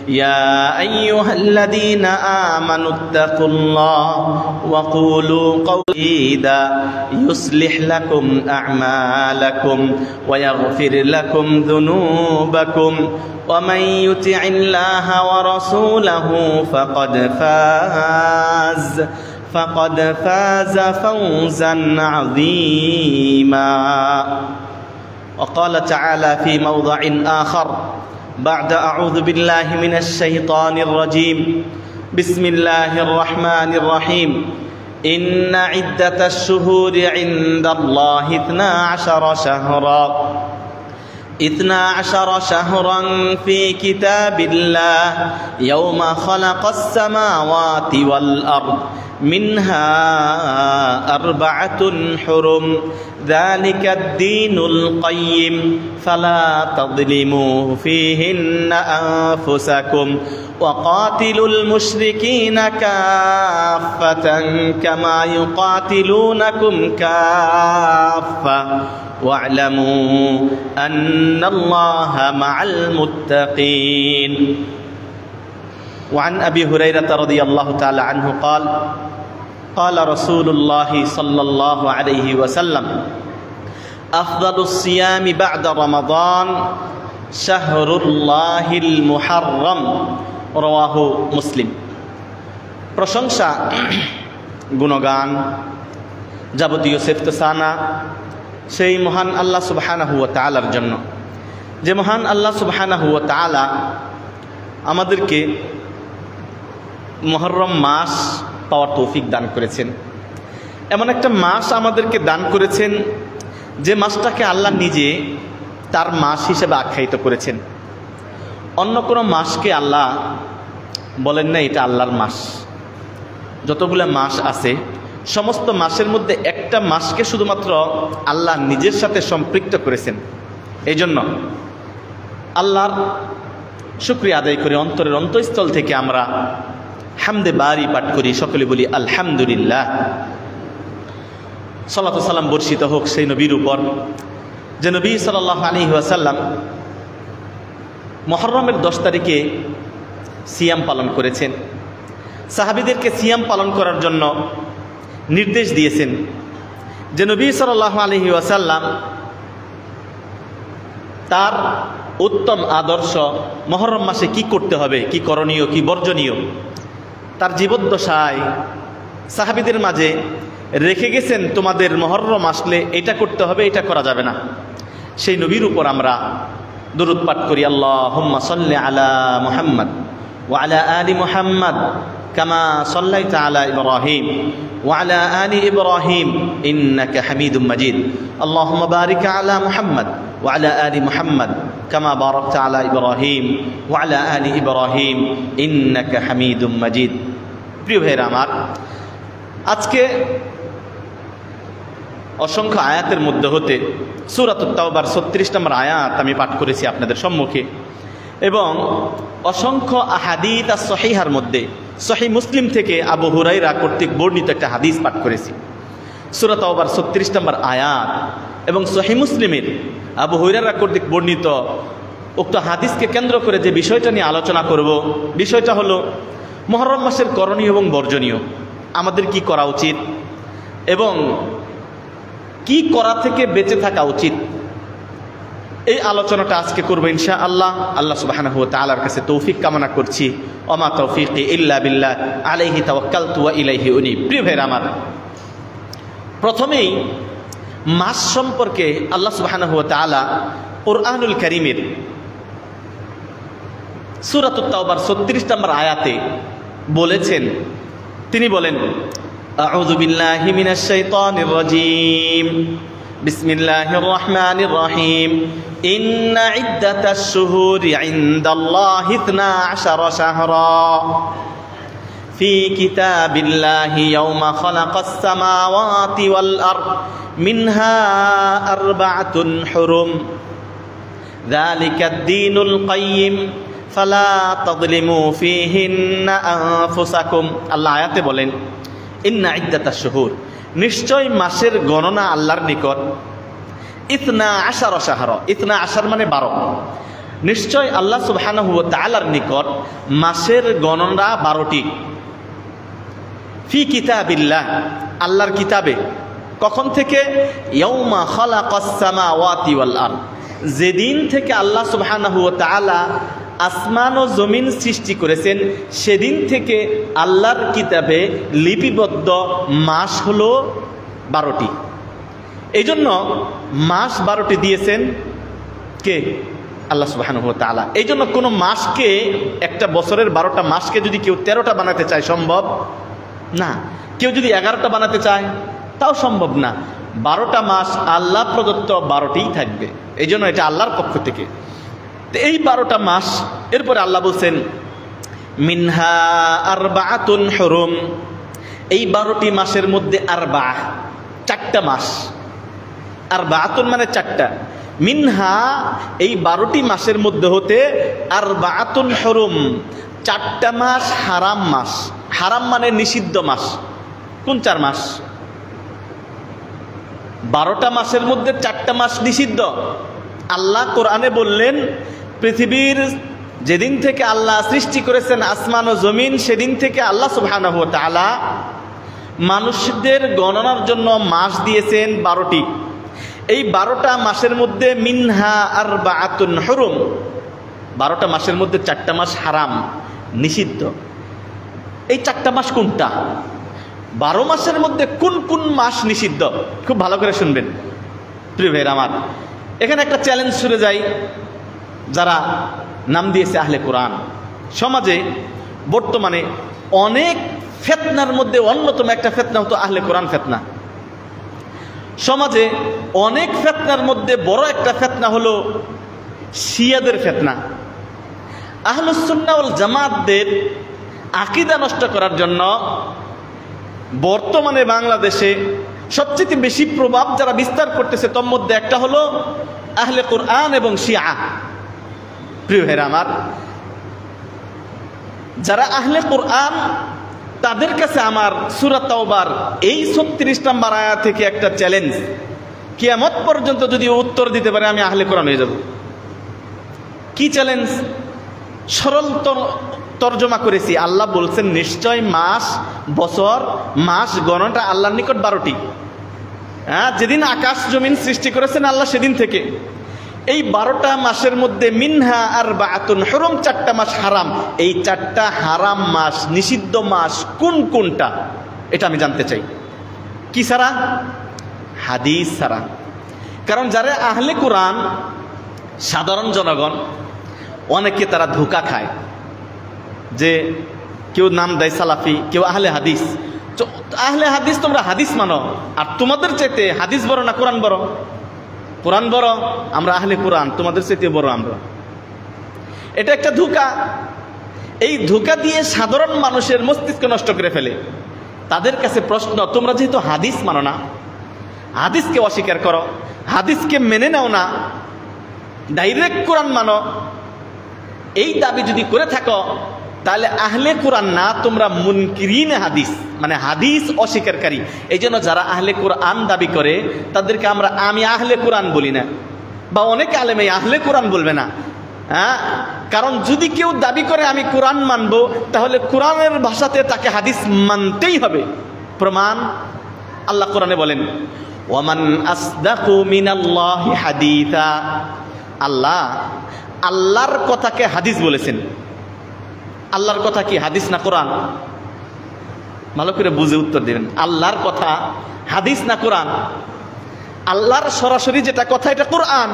يا أيها الذين آمنوا اتقوا الله وقولوا قولا سديدا يصلح لكم أعمالكم ويغفر لكم ذنوبكم ومن يطع الله ورسوله فقد فاز فوزا عظيما. وقال تعالى في موضع آخر بعد أعوذ بالله من الشيطان الرجيم بسم الله الرحمن الرحيم إن عدة الشهور عند الله 12 شهرا في كتاب الله يوم خلق السماوات والأرض منها 4 حرم ذلك الدين القيم فلا تظلموا فيهن أنفسكم وقاتلوا المشركين كافة كما يقاتلونكم كافة واعلموا أن الله مع المتقين. وعن أبي هريرة رضي الله تعالى عنه قال قال رسول الله صلى الله عليه وسلم أفضل الصيام بعد رمضان شهر الله المحرم رواه مسلم. প্রশংসা গুণগান যাবতীয় সেফতসানা সেই মহান আল্লাহ সুবহানাহু ওয়া তাআলার জন্য, যে মহান আল্লাহ সুবহানাহু ওয়া তাআলা আমাদেরকে মুহররম মাস পাওয়ার তৌফিক দান করেছেন। এমন একটা মাস আমাদেরকে দান করেছেন যে মাসটাকে আল্লাহ নিজে তার মাস হিসেবে আখ্যায়িত করেছেন। অন্য কোনো মাসকে আল্লাহ বলেন না এটা আল্লাহর মাস। যতগুলো মাস আছে সমস্ত মাসের মধ্যে একটা মাসকে শুধুমাত্র আল্লাহ নিজের সাথে সম্পৃক্ত করেছেন। এই জন্য আল্লাহর শুকরিয়া আদায় করে অন্তরের অন্তঃস্থল থেকে আমরা হামদে বারি পাঠ করি, সকলে বলি আলহামদুলিল্লাহ। সালাতু সালাম বর্ষিত হোক সেই নবীর উপর যে নবী সাল্লাল্লাহু আলাইহি ওয়াসাল্লাম মুহররমের 10 তারিখে সিয়াম পালন করেছেন। সাহাবীদেরকে সিয়াম পালন করার জন্য নির্দেশ দিয়েছেন। যে নবী সাল্লাল্লাহু আলাইহি ওয়াসাল্লাম তার উত্তম আদর্শ মুহররম মাসে কি করতে হবে, কি করণীয়, কি বর্জনীয়, তার জীবদ্দশায় সাহাবীদের মাঝে রেখে গেছেন। তোমাদের মুহররম আসলে এটা করতে হবে, এটা করা যাবে না। সেই নবীর উপর আমরা দরুদ পাঠ করি, আল্লাহুম্মা সাল্লি আলা মুহাম্মদ ওয়া আলা আলি মুহাম্মদ কামা সাল্লাইতা আলা ইব্রাহিম ওয়া আলা আলি ইব্রাহিম ইন্নাকা হামিদুম মাজিদ। আল্লাহুম্মা বারিক আলা মুহাম্মদ ওয়া আলা আলি মুহাম্মদ কামা বারাকতা আলা ইব্রাহিম ওয়া আলা আলি ইব্রাহিম ইন্নাকা হামিদুম মাজিদ। প্রিয় ভাইরা আমার, আজকে অসংখ্য আয়াতের মধ্যে হতে সূরাতুত তাওবার 36 নম্বর আয়াত আমি পাঠ করেছি আপনাদের সম্মুখে, এবং অসংখ্য আহাদিস সহিহার মধ্যে সহিহ মুসলিম থেকে আবু হুরায়রা কর্তৃক বর্ণিত একটা হাদিস পাঠ করেছি। সূরা তাওবার 36 নম্বর আয়াত এবং সহিহ মুসলিমের আবু হুরায়রা কর্তৃক বর্ণিত উক্ত হাদিসকে কেন্দ্র করে যে বিষয়টা নিয়ে আলোচনা করব, বিষয়টা হলো মুহররম মাসের করণীয় এবং বর্জনীয়, আমাদের কি করা উচিত এবং কি করা থেকে বেঁচে থাকা উচিত। এই আলোচনাটা আজকে করবো ইনশাআল্লাহ। আল্লাহ সুবহানাহু ওয়া তাআলার কাছে তৌফিক কামনা করছি। ওমা তৌফিকি ইল্লা বিল্লাহ আলাইহি তাওয়াক্কালতু ওয়া ইলাইহি উনীব। প্রিয় ভাইরা আমার, প্রথমেই মাস সম্পর্কে আল্লাহ সুবহানাহু ওয়া তাআলা কুরআনুল কারীমের সূরাতুত তাওবার 36 নম্বর আয়াতে বলেছেন, তিনি বলেন, আউযু বিল্লাহি মিনাশ শাইতানির রাজীম বিসমিল্লাহির রহমানির রহিম ইন্না ইদ্দাতাশ শুহুরি ইনদাল্লাহি 12 শাহরা ফি কিতাবিল্লাহি ইয়াওমা খালাকাস সামাওয়াতি ওয়াল আরদ মিনহা 4 হুরুম যালিকাদ দীনুল কাইয়্যিম ফালা তাযলিমু ফীহিন্না আনফুসাকুম। আল্লাহ আয়াতে বলেন, ইন্না ইদ্দাতাশ শুহুর, নিশ্চয় মাসের গণনা আল্লাহর নিকট 12 শাহরা, 12 মানে 12, নিশ্চয় আল্লাহ সুবহানাহু ওয়া তাআলার নিকট মাসের গণনা 12টি। ফি কিতাবিল্লাহ, আল্লাহর কিতাবে। কখন থেকে? ইয়াউমা খালাকাস সামাওয়াতি ওয়াল আরদ, যেদিন থেকে আল্লাহ সুবহানাহু ওয়া তাআলা আসমান ও জমিন সৃষ্টি করেছেন, সেদিন থেকে আল্লাহর কিতাবে লিপিবদ্ধ মাস হলো 12টি। এই জন্য মাস 12টি দিয়েছেন কে? আল্লাহ সুবহানাহু ওয়া তাআলা। এই জন্য কোনো মাসকে, একটা বছরের 12টা মাসকে যদি কেউ 13টা বানাতে চায় সম্ভব না, কেউ যদি 11টা বানাতে চায় তাও সম্ভব না। 12টা মাস আল্লাহ প্রদত্ত 12টিই থাকবে। এই জন্য এটা আল্লাহর পক্ষ থেকে। তো এই 12টা মাস, এরপরে আল্লাহ বলছেন মিনহা আরবাআতুন হুরুম, এই 12টি মাসের মধ্যে আরবা, 4টা মাস। আরবাআতুন মানে 4টা, মিনহা এই 12টি মাসের মধ্যে হতে আরবাআতুন হুরুম, 4টা মাস হারাম মাস। হারাম মানে নিষিদ্ধ মাস। কোন 4 মাস? 12টা মাসের মধ্যে 4টা মাস নিষিদ্ধ। আল্লাহ কোরআনে বললেন, পৃথিবীর যেদিন থেকে আল্লাহ সৃষ্টি করেছেন আসমান ও জমিন, সেদিন থেকে আল্লাহ সুবহানাহু ওয়া তাআলা মানুষদের গণনার জন্য মাস দিয়েছেন 12টি। এই 12টা মাসের মধ্যে মিনহা আরবাআতুন হুরুম, 12টা মাসের মধ্যে 4টা মাস হারাম, নিষিদ্ধ। এই 4টা মাস কোনটা? 12 মাসের মধ্যে কোন কোন মাস নিষিদ্ধ? খুব ভালো করে শুনবেন প্রিয় ভাইরা আমার। এখানে একটা চ্যালেঞ্জ শুরু যায়, যারা নাম দিয়েছে আহলে কোরআন। সমাজে বর্তমানে অনেক ফিতনার মধ্যে অন্যতম একটা ফিতনা হতো আহলে কোরআন ফিতনা। সমাজে অনেক ফিতনার মধ্যে বড় একটা ফিতনা হলো শিয়াদের ফিতনা। আহলুস সুন্নাহ ওয়াল জামাতদের আকীদা নষ্ট করার জন্য বর্তমানে বাংলাদেশে সবচেয়ে বেশি প্রভাব যারা বিস্তার করতেছে, তোর মধ্যে একটা হলো আহলে কোরআন এবং শিয়া। প্রিয় ভাইরা আমার, যারা আহলে কোরআন, তাদের কাছে আমার সূরা তাওবার এই 36 নম্বর আয়াত থেকে একটা চ্যালেঞ্জ, কিয়ামত পর্যন্ত যদি উত্তর দিতে পারে আমি আহলে কোরআন হয়ে যাব। কি চ্যালেঞ্জ? সরল তর্জমা করেছি। আল্লাহ বলছেন নিশ্চয় মাস, বছর, মাস গণনাটা আল্লাহর নিকট 12টি। হ্যাঁ, যেদিন আকাশ জমিন সৃষ্টি করেছেন আল্লাহ, সেদিন থেকে এই 12টা মাসের মধ্যে মিনহা আরবাআতুন হুরুম, 4টা মাস হারাম। এই 4টা হারাম মাস, নিষিদ্ধ মাস কোন কোনটা, এটা আমি জানতে চাই। কি ছাড়া? হাদিস ছাড়া। কারণ যারা আহলে কোরআন, সাধারণ জনগণ, অনেকে তারা ধোঁকা খায়, যে কেউ নাম দেয় সালাফি, কেউ আহলে হাদিস। আহলে হাদিস, তোমরা হাদিস মানো, আর তোমাদের চাইতে হাদিস বড় না কোরআন বড়? কোরআন বড়, আমরা আহলে কোরআন, তোমাদের চাইতে বড় আমরা। এটা একটা ধোঁকা। এই ধোঁকা দিয়ে সাধারণ মানুষের মস্তিষ্ক নষ্ট করে ফেলে। তাদের কাছে প্রশ্ন, তোমরা যেহেতু হাদিস মানো না, হাদিসকে অস্বীকার করো, হাদিসকে মেনে নাও না, ডাইরেক্ট কোরআন মানো, এই দাবি যদি করে থাকো, তাহলে আহলে কোরআন না, তোমরা মুনকিরিন হাদিস, মানে হাদিস অস্বীকারী। এই জন্য যারা আহলে কোরআন দাবি করে তাদেরকে আমি আহলে কোরআন বলি না, বা অনেক আলেমে আহলে কোরআন বলবে না। হ্যাঁ, কারণ যদি কেউ দাবি করে আমি কোরআন মানবো, তাহলে কোরআনের ভাষাতে তাকে হাদিস মানতেই হবে। প্রমাণ আল্লাহ কোরআনে বলেন, ওয়ামান আসদাকু মিনাল্লাহি হাদিসা। আল্লাহর কথাকে হাদিস বলেছেন। আল্লাহর কথা কি হাদিস না কোরআন? ভালো করে বুঝে উত্তর দেবেন। আল্লাহর কথা হাদিস না কোরআন? আল্লাহর সরাসরি যেটা কথা এটা কোরআন,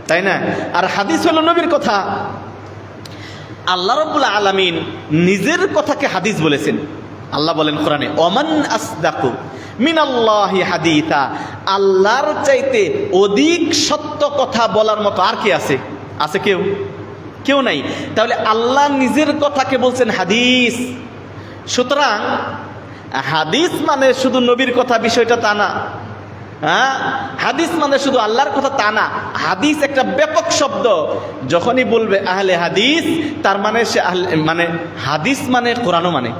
তাই না? আর হাদিস হলো নবীর কথা। আল্লাহ রাব্বুল আলামিন নিজের কথাকে হাদিস বলেছেন। আল্লাহ বলেন কোরআনে, ওমান আসদাকু মিনাল্লাহি হাদিসা। আল্লাহর চাইতে অধিক সত্য কথা বলার মতো আর কি আছে? আছে কেউ নাই। তাহলে আল্লাহ নিজের কথাকে বলছেন হাদিস। সুতরাং হাদিস মানে শুধু নবীর কথা, বিষয়টা তা না। হ্যাঁ, হাদিস মানে শুধু আল্লাহর কথা তা না। হাদিস একটা ব্যাপক শব্দ। যখনই বলবে আহলে হাদিস, তার মানে সে মানে হাদিস মানে কোরআনও মানে।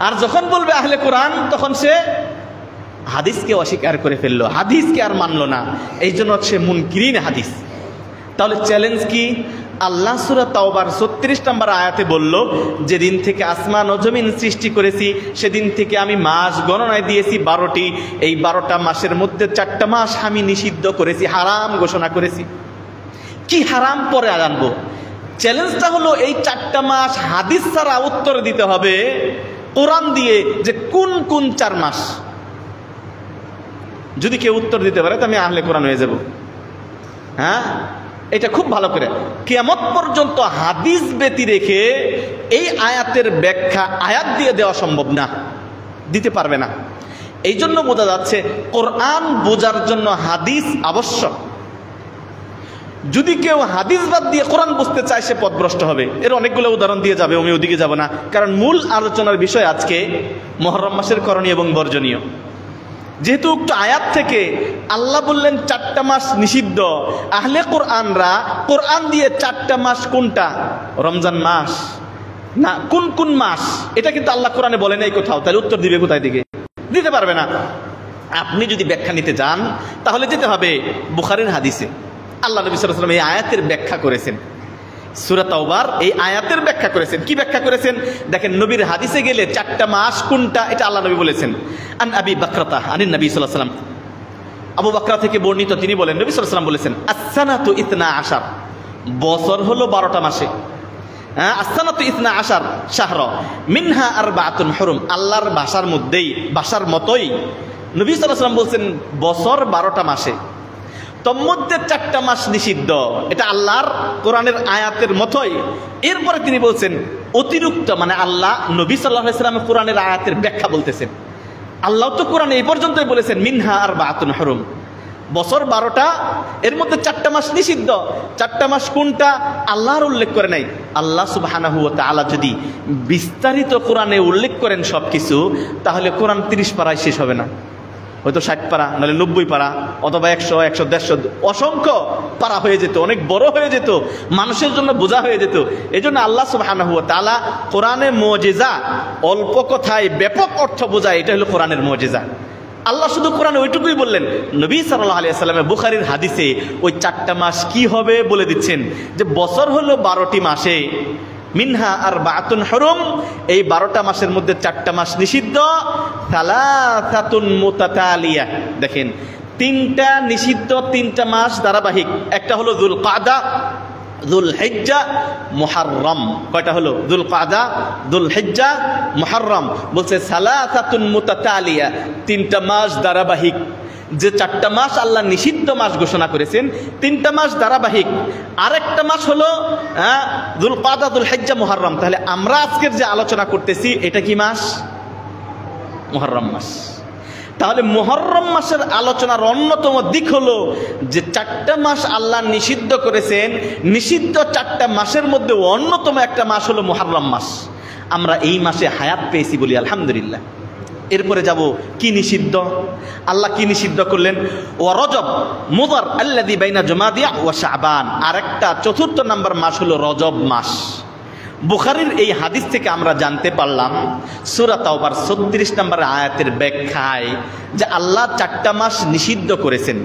আর যখন বলবে আহলে কোরআন, তখন সে হাদিসকে অস্বীকার করে ফেললো, হাদিসকে আর মানলো না। এই জন্য সে মুনকিরিন হাদিস। তাহলে চ্যালেঞ্জ কি? আল্লাহ সূরা তাওবার ৩৬ নম্বর আয়াতে বলল, যেদিন থেকে আসমান ও জমিন সৃষ্টি করেছি সেদিন থেকে আমি মাস গণনায় দিয়েছি ১২টি। এই ১২টা মাসের মধ্যে ৪টা মাস আমি নিষিদ্ধ করেছি, হারাম ঘোষণা করেছি। কি হারাম পরে জানবো। চ্যালেঞ্জটা হলো এই ৪টা মাস হাদিস ছাড়া উত্তর দিতে হবে কোরআন দিয়ে, যে কোন কোন ৪ মাস। যদি কেউ উত্তর দিতে পারে তো আমি আহলে কোরআন হয়ে যাব। হ্যাঁ, এটা খুব ভালো করে কিয়ামত পর্যন্ত হাদিস ব্যতি রেখে এই আয়াতের ব্যাখ্যা আয়াত দিয়ে দেওয়া সম্ভব না, দিতে পারবে না। এই জন্য বোঝা যাচ্ছে কোরআন বোঝার জন্য হাদিস আবশ্যক। যদি কেউ হাদিস বাদ দিয়ে কোরআন বুঝতে চায় সে পথভ্রষ্ট হবে। এর অনেকগুলো উদাহরণ দিয়ে যাবে, আমি ওদিকে যাব না, কারণ মূল আলোচনার বিষয় আজকে মুহররম মাসের করণীয় এবং বর্জনীয়। যেহেতু উক্ত আয়াত থেকে আল্লাহ বললেন ৪টা মাস নিষিদ্ধ, আহলে কোরআনরা কোরআন দিয়ে ৪টা মাস কোনটা, রমজান মাস না কোন কোন মাস, এটা কিন্তু আল্লাহ কোরআনে বলে নাই কোথাও। তাহলে উত্তর দিবে কোথায় দিকে? দিতে পারবে না। আপনি যদি ব্যাখ্যা নিতে চান তাহলে যেতে হবে বুখারীর হাদিসে। আল্লাহ নবী সাল্লাল্লাহু আলাইহি ওয়াসাল্লাম এই আয়াতের ব্যাখ্যা করেছেন, সূরা তাওবার এই আয়াতের ব্যাখ্যা করেছেন। কি ব্যাখ্যা করেছেন দেখেন, নবীর হাদিসে গেলে ৪টা মাস কোনটা এটা আল্লাহ নবী বলেছেন। আন আবি বাকরাতা আনিন নবী সাল্লাল্লাহু আলাইহি ওয়াসাল্লাম, আবু বকরা থেকে বর্ণিত, তিনি বলেন নবী সাল্লাল্লাহু আলাইহি ওয়াসাল্লাম বলেছেন, আস-সানাতু 12, বছর হলো 12টা মাসে। হ্যাঁ, আস-সানাতু 12 শাহর মিনহা আরবাআতুন হুরুম, আল্লাহর ভাষার মধ্যেই, ভাষার মতোই নবী সাল্লাল্লাহু আলাইহি ওয়াসাল্লাম বলছেন বছর 12টা মাসে, তন্মধ্যে ৪টা মাস নিষিদ্ধ। এটা আল্লাহর কোরআনের আয়াতের মতোই। এরপরে তিনি বলছেন অতিরিক্ত, মানে আল্লাহ নবী সাল্লাল্লাহু আলাইহি ওয়াসাল্লাম কোরআনের আয়াতের ব্যাখ্যা বলতেছেন। আল্লাহ তো কোরআনে এই পর্যন্তই বলেছেন মিনহা আরবাআতুন হুরুম, বছর 12টা, এর মধ্যে ৪টা মাস নিষিদ্ধ। ৪টা মাস কোনটা আল্লাহর উল্লেখ করে নাই। আল্লাহ সুবহানাহু ওয়া তাআলা যদি বিস্তারিত কোরআনে উল্লেখ করেন সবকিছু, তাহলে কোরআন ৩০ পারায় শেষ হবে না, হয়তো ৬০ পারা, নাহলে ৯০ পারা, অথবা ১০০, ১৫০, অসংখ্য পারা হয়ে যেত, অনেক বড় হয়ে যেত, মানুষের জন্য বোঝা হয়ে যেত। এই জন্য আল্লাহ সুবহানাহু ওয়া তাআলা কোরআনে মুজিজা, অল্প কথায় ব্যাপক অর্থ বোঝায়, এটা হলো কোরআনের মুজিজা। আল্লাহ শুধু কোরআনে ওইটুকুই বললেন, নবী সাল্লাল্লাহু আলাইহি ওয়াসাল্লামের বুখারীর হাদিসে ওই ৪টা মাস কি হবে বলে দিচ্ছেন, যে বছর হলো 12টি মাসে, মিনহা আরবাআতুন হুরুম, এই 12টা মাসের মধ্যে 4টা মাস নিষিদ্ধ, সালাসাতুন মুতাতালিয়া, দেখেন 3টা নিষিদ্ধ, 3টা মাস ধারাবাহিক। একটা হলো যুলকাদা, যুলহিজ্জা, মুহররম। কয়টা হলো? যুলকাদা, যুলহিজ্জা, মুহররম। বলছে সালাসাতুন মুতাতালিয়া, 3টা মাস ধারাবাহিক। যে 4টা মাস আল্লাহ নিষিদ্ধ মাস ঘোষণা করেছেন, 3টা মাস ধারাবাহিক, আরেকটা মাস হলো যুলকাদা, যুলহিজ্জা, মুহররম। তাহলে আমরা আজকের যে আলোচনা করতেছি এটা কি মাস? মুহররম মাস। তাহলে মুহররম মাসের আলোচনার অন্যতম দিক হলো যে 4টা মাস আল্লাহ নিষিদ্ধ করেছেন, নিষিদ্ধ 4টা মাসের মধ্যে অন্যতম একটা মাস হলো মুহররম মাস। আমরা এই মাসে হায়াত পেয়েছি বলি আলহামদুলিল্লাহ। এরপরে যাব কি নিষিদ্ধ, আল্লাহ কি নিষিদ্ধ করলেন? ওয়া রজব মুদার আল্লাযী বাইনা জুমাদিয়া ওয়া শাবান। আরেকটা 4র্থ নাম্বার মাস হলো রজব মাস। বুখারীর এই হাদিস থেকে আমরা জানতে পারলাম সূরা তাওবার 36 নম্বর আয়াতের ব্যাখ্যায় যে আল্লাহ 4টা মাস নিষিদ্ধ করেছেন,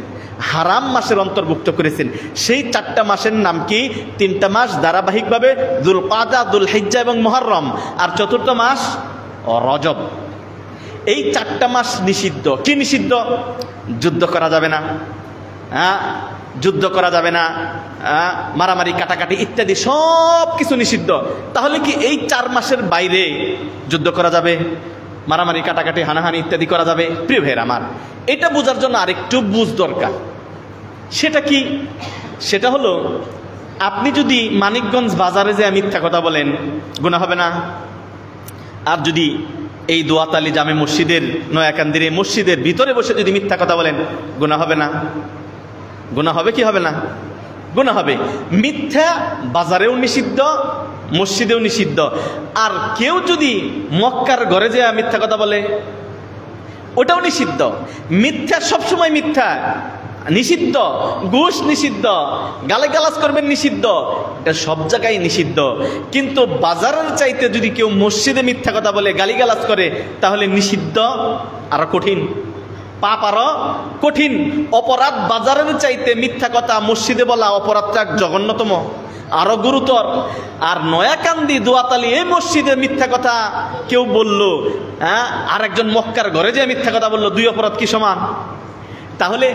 হারাম মাসের অন্তর্ভুক্ত করেছেন। সেই 4টা মাসের নাম কি? 3টা মাস ধারাবাহিকভাবে যুলকাদা, যুলহিজ্জা এবং মুহররম, আর 4র্থ মাস রজব। এই 4টা মাস নিষিদ্ধ। কি নিষিদ্ধ? যুদ্ধ করা যাবে না, যুদ্ধ করা যাবে না, মারামারি, কাটাকাটি ইত্যাদি সব কিছু নিষিদ্ধ। তাহলে কি এই 4 মাসের বাইরে যুদ্ধ করা যাবে, মারামারি, কাটাকাটি, হানাহানি ইত্যাদি করা যাবে? প্রিয় ভাইয়ের আমার, এটা বোঝার জন্য আরেকটু বুঝ দরকার। সেটা কি? সেটা হলো আপনি যদি মানিকগঞ্জ বাজারে যে মিথ্যা কথা বলেন, গুনাহ হবে না? আর যদি এই দোয়াতালি জামে মসজিদের নয়াকান্দির মসজিদের ভিতরে বসে যদি মিথ্যা কথা বলেন, গুনাহ হবে না? গুনাহ হবে কি হবে না? গুনাহ হবে। মিথ্যা বাজারেও নিষিদ্ধ, মসজিদেও নিষিদ্ধ। আর কেউ যদি মক্কার ঘরে যে মিথ্যা কথা বলে, ওটাও নিষিদ্ধ। মিথ্যা সবসময় মিথ্যা নিষিদ্ধ, ঘুষ নিষিদ্ধ, গালাগালাজ করবেন নিষিদ্ধ, এটা সব জায়গায় নিষিদ্ধ। কিন্তু বাজারের চাইতে যদি কেউ মসজিদে মিথ্যা কথা বলে, গালিগালাজ করে, তাহলে নিষিদ্ধ আরো কঠিন। পাপ আরো কঠিন। অপরাধ বাজারের চাইতে মিথ্যা কথা মসজিদে বলা অপরাধটা জঘন্যতম, আরো গুরুতর। আর নয়াকান্দি দোয়াতালি এই মসজিদে মিথ্যা কথা কেউ বলল, আর একজন মক্কার ঘরে যে মিথ্যা কথা বললো, দুই অপরাধ কি সমান? তাহলে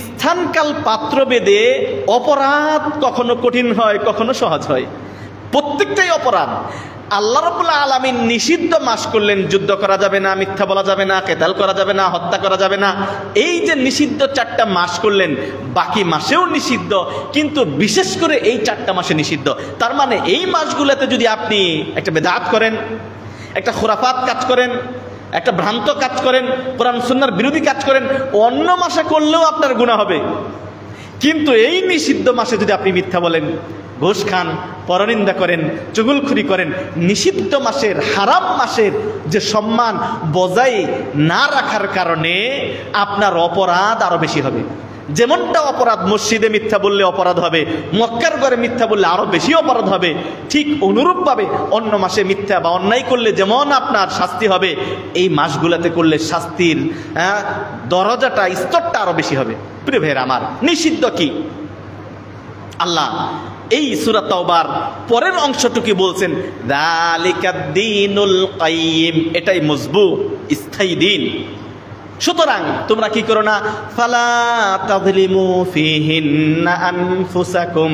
স্থানকাল পাত্রভেদে অপরাধ কখনো কঠিন হয়, কখনো সহজ হয়, প্রত্যেকটাই অপরাধ। আল্লাহ রাব্বুল আলামিন নিষিদ্ধ মাস করলেন, যুদ্ধ করা যাবে না, মিথ্যা বলা যাবে না, কেতাল করা যাবে না, হত্যা করা যাবে না। এই যে নিষিদ্ধ 4টা মাস করলেন, বাকি মাসেও নিষিদ্ধ, কিন্তু বিশেষ করে এই 4টা মাসে নিষিদ্ধ। তার মানে এই মাসগুলোতে যদি আপনি একটা বেদাত করেন, একটা খুরাফাত কাজ করেন, একটা ভ্রান্ত কাজ করেন, কোরআন সুন্নাহর বিরোধী কাজ করেন, অন্য মাসে করলেও আপনার গুনাহ হবে। কিন্তু এই নিষিদ্ধ মাসে যদি আপনি মিথ্যা বলেন, ঘুষ খান, পরনিন্দা করেন, চুগলখুরি করেন, নিষিদ্ধ মাসের, হারাম মাসের যে সম্মান বজায় না রাখার কারণে আপনার অপরাধ আরো বেশি হবে। যেমনটা অপরাধ মসজিদে মিথ্যা বললে অপরাধ হবে, মক্কার ঘরে মিথ্যা বললে আরো বেশি অপরাধ হবে, ঠিক অনুরূপভাবে অন্য মাসে মিথ্যা বা অন্যায় করলে যেমন আপনার শাস্তি হবে, এই মাসগুলোতে করলে শাস্তির দরজাটা, স্তরটা আরো বেশি হবে। প্রিয় ভাইয়েরা আমার, নিষিদ্ধ কি? আল্লাহ এই সূরা তাওবার পরের অংশটুকু বলছেন, যালিকাদ দীনুল কাইয়িম, এটাই মজবুত স্থায়ী দিন। সুতরাং তোমরা কি করো না, ফালা তাযলিমু ফীহিন্না আনফুসাকুম,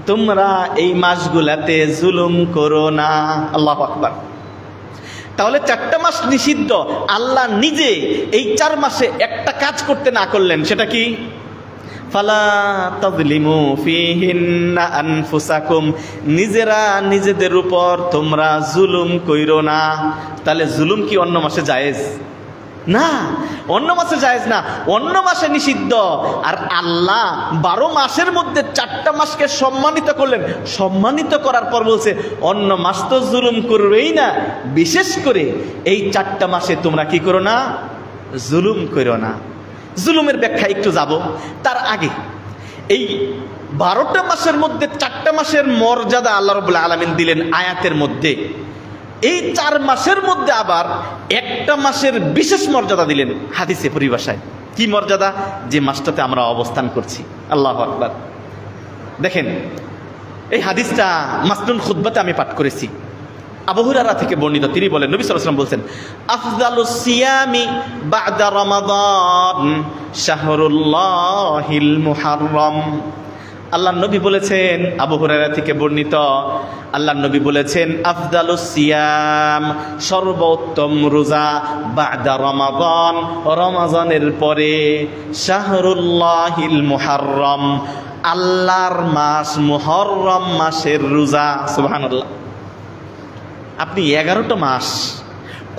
তোমরা এই মাসগুলাতে জুলুম করো না। আল্লাহু আকবার। তাহলে 4টা মাস নিষিদ্ধ, আল্লাহ নিজে এই 4 মাসে একটা কাজ করতে না করলেন, সেটা কি? ফালা তাযলিমু ফীহিন্না আনফুসাকুম, নিজেরা নিজেদের উপর তোমরা জুলুম কইরো না। তাহলে জুলুম কি অন্য মাসে জায়েজ? না, অন্য মাসে জায়েজ না, অন্য মাসে নিষিদ্ধ। আর আল্লাহ 12 মাসের মধ্যে 4টা মাসকে সম্মানিত করলেন, সম্মানিত করার পর বলছে অন্য মাস তো জুলুম করবেই না, বিশেষ করে এই 4টা মাসে তোমরা কি করো না, জুলুম করো না। জুলুমের ব্যাখ্যা একটু যাব, তার আগে এই 12টা মাসের মধ্যে 4টা মাসের মর্যাদা আল্লাহ রাব্বুল আলামিন দিলেন আয়াতের মধ্যে। এই 4 মাসের মধ্যে আবার একটা মাসের বিশেষ মর্যাদা দিলেন হাদিসে পরিভাষায়। কি মর্যাদা? যে মাসটাতে আমরা অবস্থান করছি। আল্লাহু আকবার। দেখেন, এই হাদিসটা মাসনুন খুতবাতে আমি পাঠ করেছি, আবু হুরায়রা থেকে বর্ণিত। তিনি বলেন, নবী সাল্লাল্লাহু আলাইহি ওয়াসাল্লাম বলছেন, আফদালুস সিয়ামি বা'দা রমাদান শাহরুল্লাহিল মুহাররম। আল্লাহর নবী বলেছেন, আবু হুরায়রা থেকে বর্ণিত, আল্লাহর নবী বলেছেন, আফদালুস সিয়াম, সর্বোত্তম রোজা, বা'দা রমাদান, রমাদানের পরে, শাহরুল্লাহিল মুহাররম, আল্লাহর মাস মুহররম মাসের রোজা। সুবহানাল্লাহ। আপনি 11টা মাস,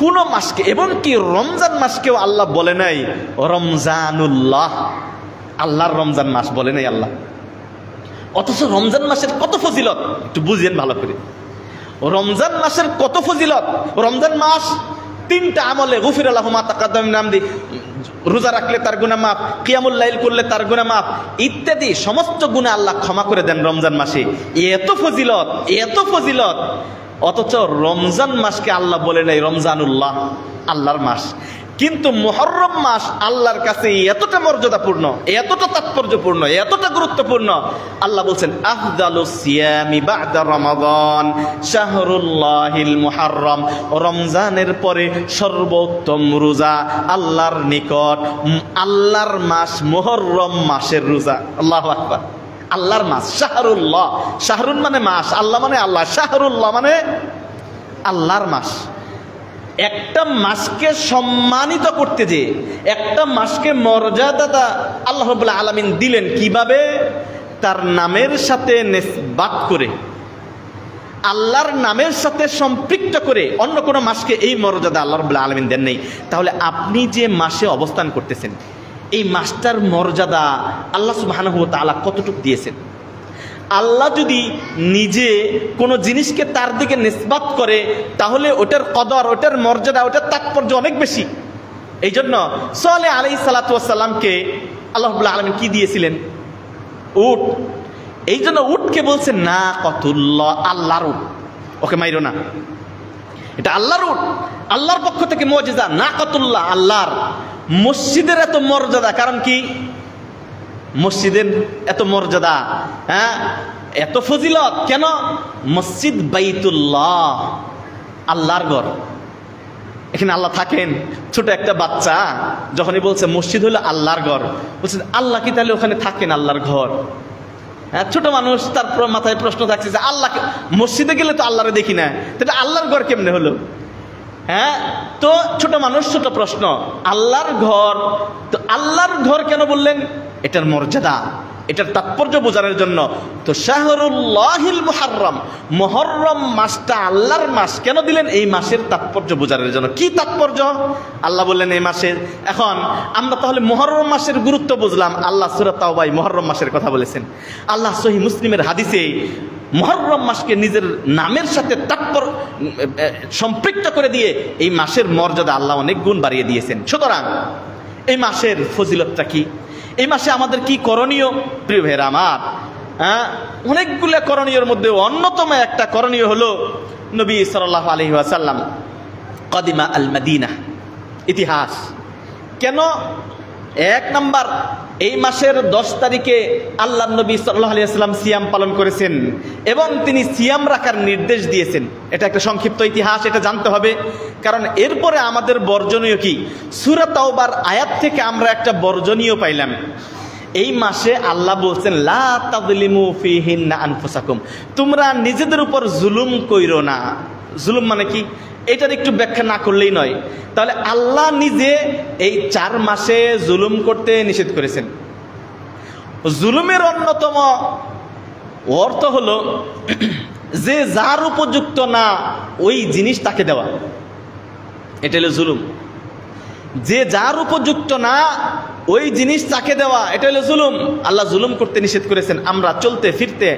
কোন মাসকে, এবং কি রমজান মাসকেও আল্লাহ বলে নাই রমজানুল্লাহ, আল্লাহর রমজান মাস বলে নাই আল্লাহ। অথচ রমজান মাসের কত ফজিলত একটু বুঝেন ভালো করে। রমজান মাসের কত ফজিলত। রমজান মাস 3টা আমলে গুফিরা লাহু মা তাকাদ্দাম মিন আমদি, রোজা রাখলে তার গুনাহ মাফ, কিয়ামুল লাইল করলে তার গুনাহ মাফ, ইত্যাদি সমস্ত গুনাহ আল্লাহ ক্ষমা করে দেন রমজান মাসে। এত ফজিলত, এত ফজিলত, অথচ রমজান মাসকে আল্লাহ বলে নাই রমজানুল্লাহ, আল্লাহর মাস। কিন্তু মুহররম মাস আল্লাহর কাছে এতটা মর্যাদাপূর্ণ, এতটা তাৎপর্যপূর্ণ, এতটা গুরুত্বপূর্ণ, আল্লাহ বলছেন আফদালুস সিয়ামি বা'দা রমাদান শাহরুল্লাহিল মুহাররম, রমজানের পরে সর্বোত্তম রোজা আল্লাহর নিকট আল্লাহর মাস মুহররম মাসের রোজা। আল্লাহু আকবার। আল্লাহর মাস, শাহরুল্লাহ, শাহরুন মানে মাস, আল্লাহ মানে আল্লাহ, শাহরুল্লাহ মানে আল্লাহর মাস। একটা মাসকে সম্মানিত করতে, যে একটা মাসকে মর্যাদা আল্লাহ রাব্বুল আলামিন দিলেন কিভাবে? তার নামের সাথে নিসবাত করে, আল্লাহর নামের সাথে সম্পৃক্ত করে। অন্য কোনো মাসকে এই মর্যাদা আল্লাহ রাব্বুল আলামিন দেন নাই। তাহলে আপনি যে মাসে অবস্থান করতেছেন, এই মাসটার মর্যাদা আল্লাহ সুবহানাহু ওয়া তাআলা কতটুকু দিয়েছেন? আল্লাহ যদি নিজে কোনো জিনিসকে তার দিকে নিসবাত করে, তাহলে ওটার কদর, ওটার মর্যাদা, ওটার তাৎপর্য অনেক বেশি। এই জন্য সালেহ আলাইহিস সালাতু ওয়াস সালামকে আল্লাহ রাব্বুল আলামিন কি দিয়েছিলেন? উট। এই জন্য উটকে বলছেন নাকাতুল্লাহ, আল্লাহর উট, ওকে মাইরো না, এটা আল্লাহর উট, আল্লাহর পক্ষ থেকে মুজিজা। নাকাতুল্লাহ, আল্লাহর। মসজিদের এত মর্যাদা কারণ কি? মসজিদের এত মর্যাদা, হ্যাঁ, এত ফজিলত কেন? মসজিদ বাইতুল্লাহ, আল্লাহর ঘর। এখানে আল্লাহ থাকেন। ছোট একটা বাচ্চা যখনই বলছে মসজিদ হলো আল্লাহর ঘর, বলছে আল্লাহ কি তাহলে ওখানে থাকেন আল্লাহর ঘর? হ্যাঁ, ছোট মানুষ, তার মাথায় প্রশ্ন থাকছে যে আল্লাহ মসজিদে গেলে তো আল্লাহরে দেখি না, এটা আল্লাহর ঘর কেমনে হলো? হ্যাঁ, তো ছোট মানুষ, ছোট প্রশ্ন, আল্লাহর ঘর, তো আল্লাহর ঘর কেন বললেন? এটার মর্যাদা, এটার তাৎপর্য বোঝানোর জন্য। তো শাহরুল্লাহিল মুহাররম, মুহররম মাসটা আল্লাহর মাস কেন দিলেন? এই মাসের তাৎপর্য বোঝানোর জন্য। কি তাৎপর্য? আল্লাহ বললেন এই মাসের। এখন আমরা তাহলে মুহররম মাসের গুরুত্ব বুঝলাম। আল্লাহ সূরা তাওবায় মুহররম মাসের কথা বলেছেন। আল্লাহ সহিহ মুসলিমের হাদিসে মুহররম মাসকে নিজের নামের সাথে তাৎপর্য সম্পৃক্ত করে দিয়ে এই মাসের মর্যাদা আল্লাহ অনেক গুণ বাড়িয়ে দিয়েছেন। সুতরাং এই মাসের ফজিলতটা কি? এই মাসে আমাদের কি করণীয়? প্রিয় ভাইয়েরা আমার, অনেকগুলো করণীয়ের মধ্যে অন্যতম একটা করণীয় হলো নবী সাল্লাল্লাহু আলাইহি ওয়াসাল্লাম কদিমা আল মদিনা। ইতিহাস কেন? এক নাম্বার, এই মাসের 10 তারিখে আল্লাহ নবী সাল্লাল্লাহু আলাইহি ওয়াসাল্লাম সিয়াম পালন করেছেন এবং তিনি সিয়াম রাখার নির্দেশ দিয়েছেন। এটা একটা সংক্ষিপ্ত ইতিহাস, এটা জানতে হবে। কারণ এরপরে আমাদের বর্জনীয় কি? সূরা তাওবার আয়াত থেকে আমরা একটা বর্জনীয় পাইলাম। এই মাসে আল্লাহ বলছেন লা তাযলিমু ফীহিন্না আনফুসাকুম, তোমরা নিজেদের উপর জুলুম কইরো না। জুলুম মানে কি? এটার একটু ব্যাখ্যা না করলেই নয়। তাহলে আল্লাহ নিজে এই 4 মাসে জুলুম করতে নিষেধ করেছেন। জুলুমের অন্যতম অর্থ হলো যে যার উপযুক্ত না ওই জিনিস তাকে দেওয়া, এটা হলো জুলুম। যে যার উপযুক্ত না ওই জিনিস তাকে দেওয়া, এটা হলো জুলুম। আল্লাহ জুলুম করতে নিষেধ করেছেন। আমরা চলতে ফিরতে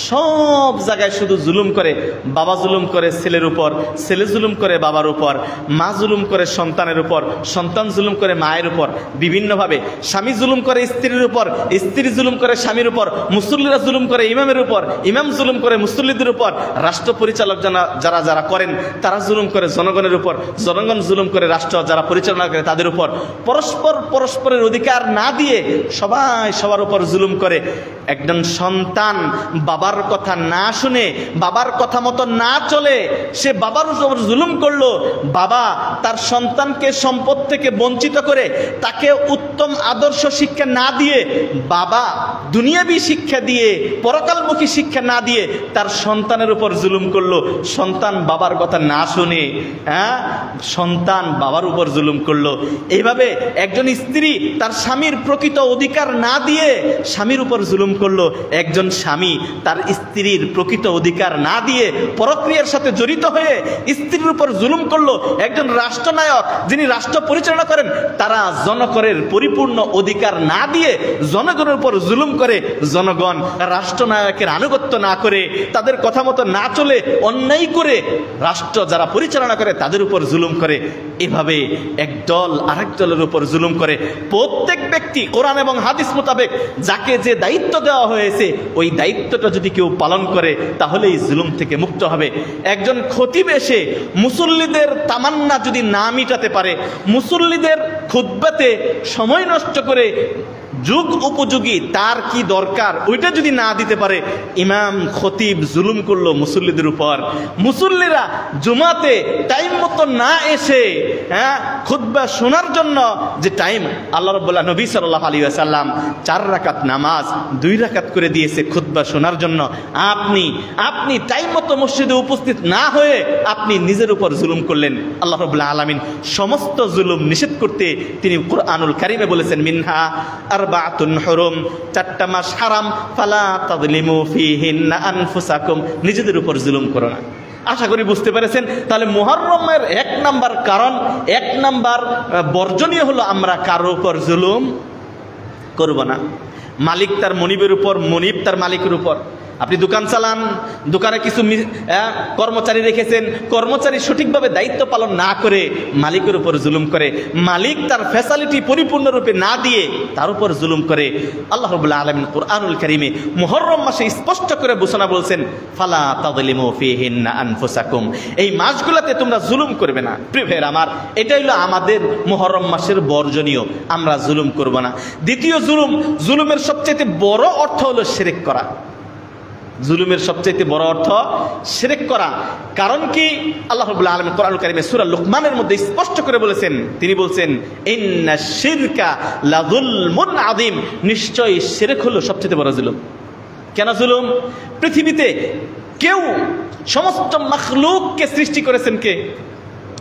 সব জায়গায় শুধু জুলুম করে। বাবা জুলুম করে ছেলের উপর, ছেলে জুলুম করে বাবার উপর, মা জুলুম করে সন্তানের উপর, সন্তান জুলুম করে মায়ের উপর, বিভিন্নভাবে স্বামী জুলুম করে স্ত্রীর উপর, স্ত্রী জুলুম করে স্বামীর উপর, মুসল্লিরা জুলুম করে ইমামের উপর, ইমাম জুলুম করে মুসল্লিদের উপর, রাষ্ট্র পরিচালক যারা যারা করেন তারা জুলুম করে জনগণের উপর, জনগণ জুলুম করে রাষ্ট্র যারা পরিচালনা করে তাদের উপর। পরস্পরের অধিকার না দিয়ে সবাই সবার উপর জুলুম করে। একজন সন্তান বাবার কথা না শুনে, বাবার কথা মতো না চলে, সে বাবার উপর জুলুম করলো। বাবা তার সন্তানকে সম্পদ থেকে বঞ্চিত করে তাকে উত্তম আদর্শ শিক্ষা না দিয়ে, বাবা দুনিয়াবী শিক্ষা দিয়ে, পরকালমুখী শিক্ষা না দিয়ে তার সন্তানের উপর জুলুম করলো। সন্তান বাবার কথা না শুনে, সন্তান বাবার উপর জুলুম করলো। এইভাবে একজন স্ত্রী তার স্বামীর প্রকৃত অধিকার না দিয়ে স্বামীর উপর জুলুম করলো। একজন স্বামী তার স্ত্রীর প্রকৃত অধিকার না দিয়ে পরক্রিয়ার সাথে জড়িত হয়ে স্ত্রীর উপর জুলুম করলো। একজন রাষ্ট্রনায়ক যিনি রাষ্ট্র পরিচালনা করেন তারা জনগণের পরিপূর্ণ অধিকার না দিয়ে জনগণের উপর জুলুম করে। জনগণ রাষ্ট্রনায়কের আনুগত্য না করে, তাদের কথা মতো না চলে, অন্যায় করে রাষ্ট্র যারা পরিচালনা করে তাদের উপর জুলুম করে। এভাবে এক দল আরেক দলের উপর জুলুম করে। প্রত্যেক ব্যক্তি কোরআন এবং হাদিস মোতাবেক যাকে যে দায়িত্ব দেওয়া হয়েছে ওই দায়িত্বটা যদি কেউ পালন করে তাহলে এই জুলুম থেকে মুক্ত হবে। একজন খতিব এসে মুসল্লিদের তামান্না যদি না মিটাতে পারে, মুসল্লিদের খুতবাতে সময় নষ্ট করে যুগ উপযোগী তার কি দরকার ওইটা যদি না দিতে পারে, ইমাম খতিব জুলুম করলো মুসল্লিদের উপর। মুসল্লিরা জুমাতে টাইম মতো না এসে খুতবা শোনার জন্য যে টাইম আল্লাহ রাব্বুল নবী সাল্লাল্লাহু আলাইহি ওয়াসাল্লাম 4 রাকাত নামাজ 2 রাকাত করে দিয়েছে খুতবা শোনার জন্য। আপনি টাইম মতো মসজিদে উপস্থিত না হয়ে আপনি নিজের উপর জুলুম করলেন। আল্লাহ রাব্বুল আলামিন সমস্ত জুলুম নিষেধ করতে তিনি কুরআনুল কারীমে বলেছেন মিনহা আরবাতুন হুরুম, 4টা মাস হারাম, ফালা তাযলিমু ফীহিন্না আনফুসাকুম, নিজেদের উপর জুলুম করো না। আশা করি বুঝতে পেরেছেন। তাহলে মুহররমের 1 নাম্বার কারণ, 1 নাম্বার বর্জনীয় হলো আমরা কারো উপর জুলুম করব না। মালিক তার মনিবের উপর, মনিব তার মালিকের উপর, আপনি দোকান চালান, দোকানে কিছু কর্মচারী রেখেছেন, কর্মচারী সঠিকভাবে দায়িত্ব পালন না করে মালিকের উপর জুলুম করে, মালিক তার ফ্যাসিলিটি পরিপূর্ণরূপে না দিয়ে তার উপর জুলুম করে। আল্লাহ রাব্বুল আলামিন কুরআনুল কারীমে মুহররম মাসে স্পষ্ট করে ঘোষণা বলছেন, ফালা তাযলিমু ফীহিন্না আনফুসাকুম, এই মাসগুলোতে তোমরা জুলুম করবে না। প্রিয় ভাইরা আমার, এটা হলো আমাদের মুহররম মাসের বর্জনীয়, আমরা জুলুম করব না। দ্বিতীয় জুলুমের সবচেয়ে বড় অর্থ হলো শিরক করা। জুলুমের সবচেয়ে বড় অর্থ শিরক করা। কারণ কি, আল্লাহ রাব্বুল আলামিন কোরআনুল কারীমে সূরা লুকমানের মধ্যে স্পষ্ট করে বলেছেন, তিনি বলছেন ইন্নাশ শিরকা লাযুলমুন আযীম, নিশ্চয়ই শিরক হলো সবচেয়ে বড় জুলুম। কেন জুলুম? পৃথিবীতে কেউ, সমস্ত মাখলুককে সৃষ্টি করেছেন কে?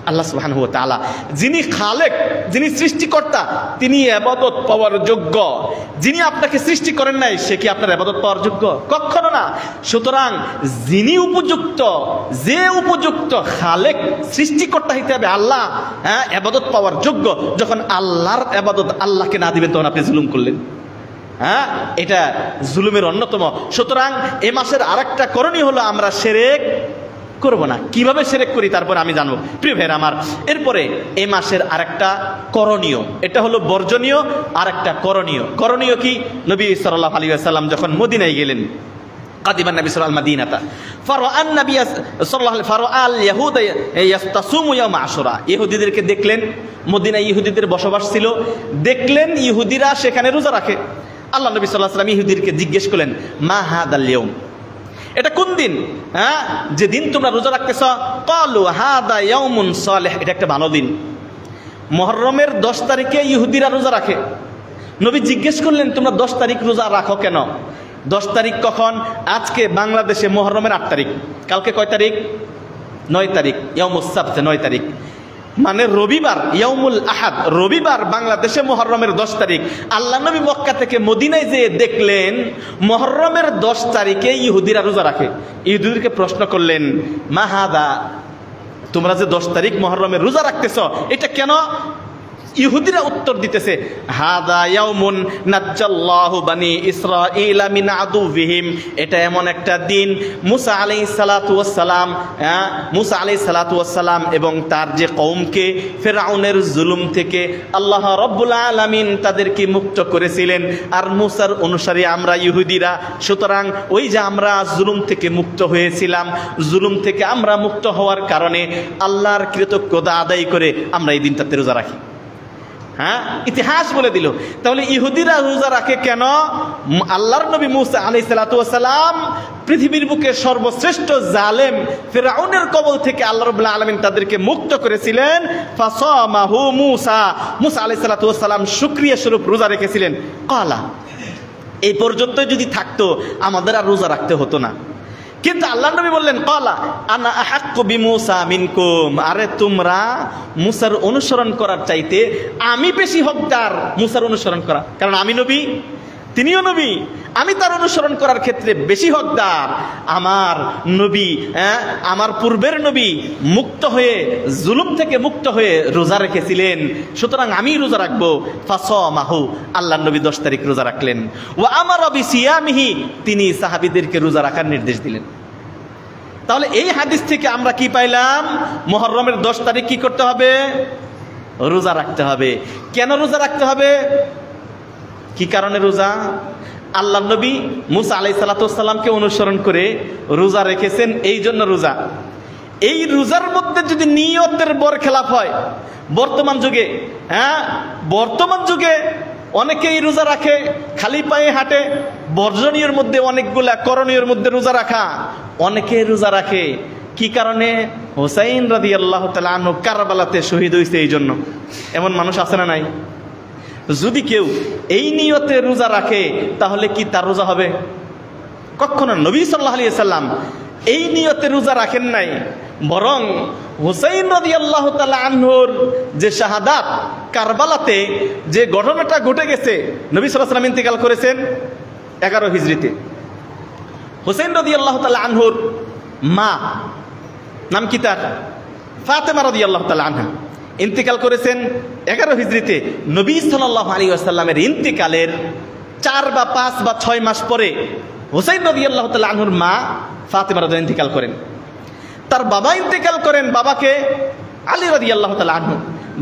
আল্লাহ সুবহানাহু ওয়া তাআলা। যিনি খালেক, যিনি সৃষ্টিকর্তা, তিনি ইবাদত পাওয়ার যোগ্য। যিনি আপনাকে সৃষ্টি করেন নাই, সে কি আপনার ইবাদত পাওয়ার যোগ্য? কখনো না। সুতরাং যিনি উপযুক্ত, যে উপযুক্ত খালেক, সৃষ্টিকর্তা হইতে হবে আল্লাহ, ইবাদত পাওয়ার যোগ্য। যখন আল্লাহর ইবাদত আল্লাহকে না দিবেন, তখন আপনি জুলুম করলেন। এটা জুলুমের অন্যতম। সুতরাং এ মাসের আরেকটা করণীয় হলো আমরা শিরক করব না। কিভাবে শিরক করি তারপরে আমি জানবো। প্রিয় ভাইরা আমার, এরপরে এই মাসের আরেকটা করণীয়, এটা হলো বর্জনীয়, আরেকটা করণীয়। করণীয় কি? নবী সাল্লাল্লাহু আলাইহি ওয়াসাল্লাম যখন মদিনায় গেলেন, কাদিমান নবী সাল্লাল্লাহু আলাইহি মাদিনাতা ফারাআন নবী সাল্লাল্লাহু আলাইহি ফারাআল ইয়াহুদা ইয়াস্তাসুমু ইয়াওম আশুরা, ইহুদিদেরকে দেখলেন, মদিনায় ইহুদিদের বসবাস ছিল, দেখলেন ইহুদিরা সেখানে রোজা রাখে। আল্লাহ নবী সাল্লাল্লাহু আলাইহি ওয়াসাল্লাম ইহুদিদেরকে জিজ্ঞেস করলেন, মা হাদাল ইয়াউম, এটা কোন দিন, যে দিন তোমরা রোজা রাখতেছ? ক্বালু হাদা ইয়াউমুন সালিহ, এটা একটা ভালো দিন। মুহররমের 10 তারিখে ইহুদিরা রোজা রাখে। নবী জিজ্ঞেস করলেন, তোমরা 10 তারিখ রোজা রাখো কেন? 10 তারিখ কখন? আজকে বাংলাদেশে মুহররমের 8 তারিখ, কালকে কয় তারিখ? 9 তারিখ, ইয়াউমুস সাবত, 9 তারিখ, মানে রবিবার, ইয়াউমুল আহাদ, রবিবার বাংলাদেশে মুহররমের 10 তারিখ। আল্লাহ নবী মক্কা থেকে মদিনায় যেয়ে দেখলেন মুহররমের 10 তারিখে ইহুদিরা রোজা রাখে। ইহুদিদেরকে প্রশ্ন করলেন, মা হাদা, তোমরা যে 10 তারিখ মুহররমের রোজা রাখতেছ, এটা কেন? ইহুদিরা উত্তর দিতেছে, হাদা ইয়াউমুন নাজ্জাল্লাহু বানি ইসরাঈলা মিন আদুবিহিম, এটা এমন একটা দিন মুসা আলাইহিস সালাতু ওয়াস সালাম, মুসা আলাইহিস সালাতু ওয়াস সালাম এবং তার যে কওমকে ফিরআউনের জুলুম থেকে আল্লাহ রাব্বুল আলামিন তাদেরকে মুক্ত করেছিলেন। আর মুসার অনুসারী আমরা ইহুদিরা, সুতরাং ওই যে আমরা জুলুম থেকে মুক্ত হয়েছিলাম, জুলুম থেকে আমরা মুক্ত হওয়ার কারণে আল্লাহর কৃতজ্ঞতা আদায় করে আমরা এই দিনটাতে রোজা রাখি। ইতিহাস বলে দিল। তাহলে ইহুদিরা রোজা রাখে কেন? আল্লাহর নবী মুসা আলাইহিস সালাতু ওয়াস সালাম পৃথিবীর বুকে সর্বশ্রেষ্ঠ জালেম ফিরআউনের কবল থেকে আল্লাহ রাব্বুল আলামিন তাদেরকে মুক্ত করেছিলেন। ফাসামাহু মুসা, মুসা আলাইহিস সালাতু ওয়াস সালাম শুকরিয়া স্বরূপ রোজা রেখেছিলেন। ক্বালা, এই পর্যন্ত যদি থাকতো আমাদের আর রোজা রাখতে হতো না। কিন্তু আল্লাহ নবী বললেন, ক্বালা আনা আহাক্কু বিমুসা মিনকুম, আরে তোমরা মুসার অনুসরণ করার চাইতে আমি বেশি হকদার মুসার অনুসরণ করা, কারণ আমি নবী, তিনিও নবী, আমি তার অনুসরণ করার ক্ষেত্রে বেশি হকদার। আমার নবী, আমার পূর্বের নবী মুক্ত হয়ে, জুলুম থেকে মুক্ত হয়ে রোজা রেখেছিলেন, সুতরাং আমি রোজা রাখবো। ফাসামাহু, আল্লাহ নবী 10 তারিখ রোজা রাখলেন। ওয়া আমারা বিসিয়ামিহি, তিনি সাহাবীদেরকে রোজা রাখার নির্দেশ দিলেন। তাহলে এই হাদিস থেকে আমরা কি পাইলাম? মুহররমের 10 তারিখ কি করতে হবে? রোজা রাখতে হবে। কেন রোজা রাখতে হবে? কি কারণে রোজা? আল্লাহ নবী মুসা আলাইহিস সালাতু ওয়াস সালামকে অনুসরণ করে রোজা রেখেছেন, এই জন্য রোজা। এই রোজার মধ্যে যদি নিয়তের বরখেলাপ হয়, বর্তমান যুগে অনেকেই রোজা রাখে, খালি পায়ে হাঁটে। বর্জনীয়র মধ্যে অনেকগুলা, করণীয়র মধ্যে রোজা রাখা। অনেকে রোজা রাখে কি কারণে? হুসাইন রাদিয়াল্লাহু তাআলা আনহু কারবালাতে শহীদ হয়েছে, এই জন্য। এমন মানুষ আছে না নাই? যদি কেউ এই নিয়তে রোজা রাখে, তাহলে কি তার রোজা হবে? কখনো নবী সাল্লাল্লাহু আলাইহি সাল্লাম এই নিয়তে রোজা রাখেন নাই, বরং হুসাইন রাদিয়াল্লাহু তাআলা আনহুর যে শাহাদাত, কারবালাতে যে ঘটনাটা ঘটে গেছে, নবী সাল্লাল্লাহু আলাইহি সাল্লাম ইন্তেকাল করেছেন 11 হিজরিতে। হুসাইন রাদিয়াল্লাহু তাআলা আনহুর মা, নাম কি তার? ফাতেমা রাদিয়াল্লাহু তাআলা আনহা, ইন্তেকাল করেছেন 11 হিজরিতে। নবী সাল্লাল্লাহু আলাইহি ওয়াসাল্লামের ইন্তেকালের 4 বা 5 বা 6 মাস পরে হুসাইন রাদিয়াল্লাহু তাআলা আনহুর মা ফাতেমা রাদিয়াল্লাহু ইন্তেকাল করেন, তার বাবা ইন্তেকাল করেন, বাবাকে আলী রাদিয়াল্লাহু তাআলা আনহু।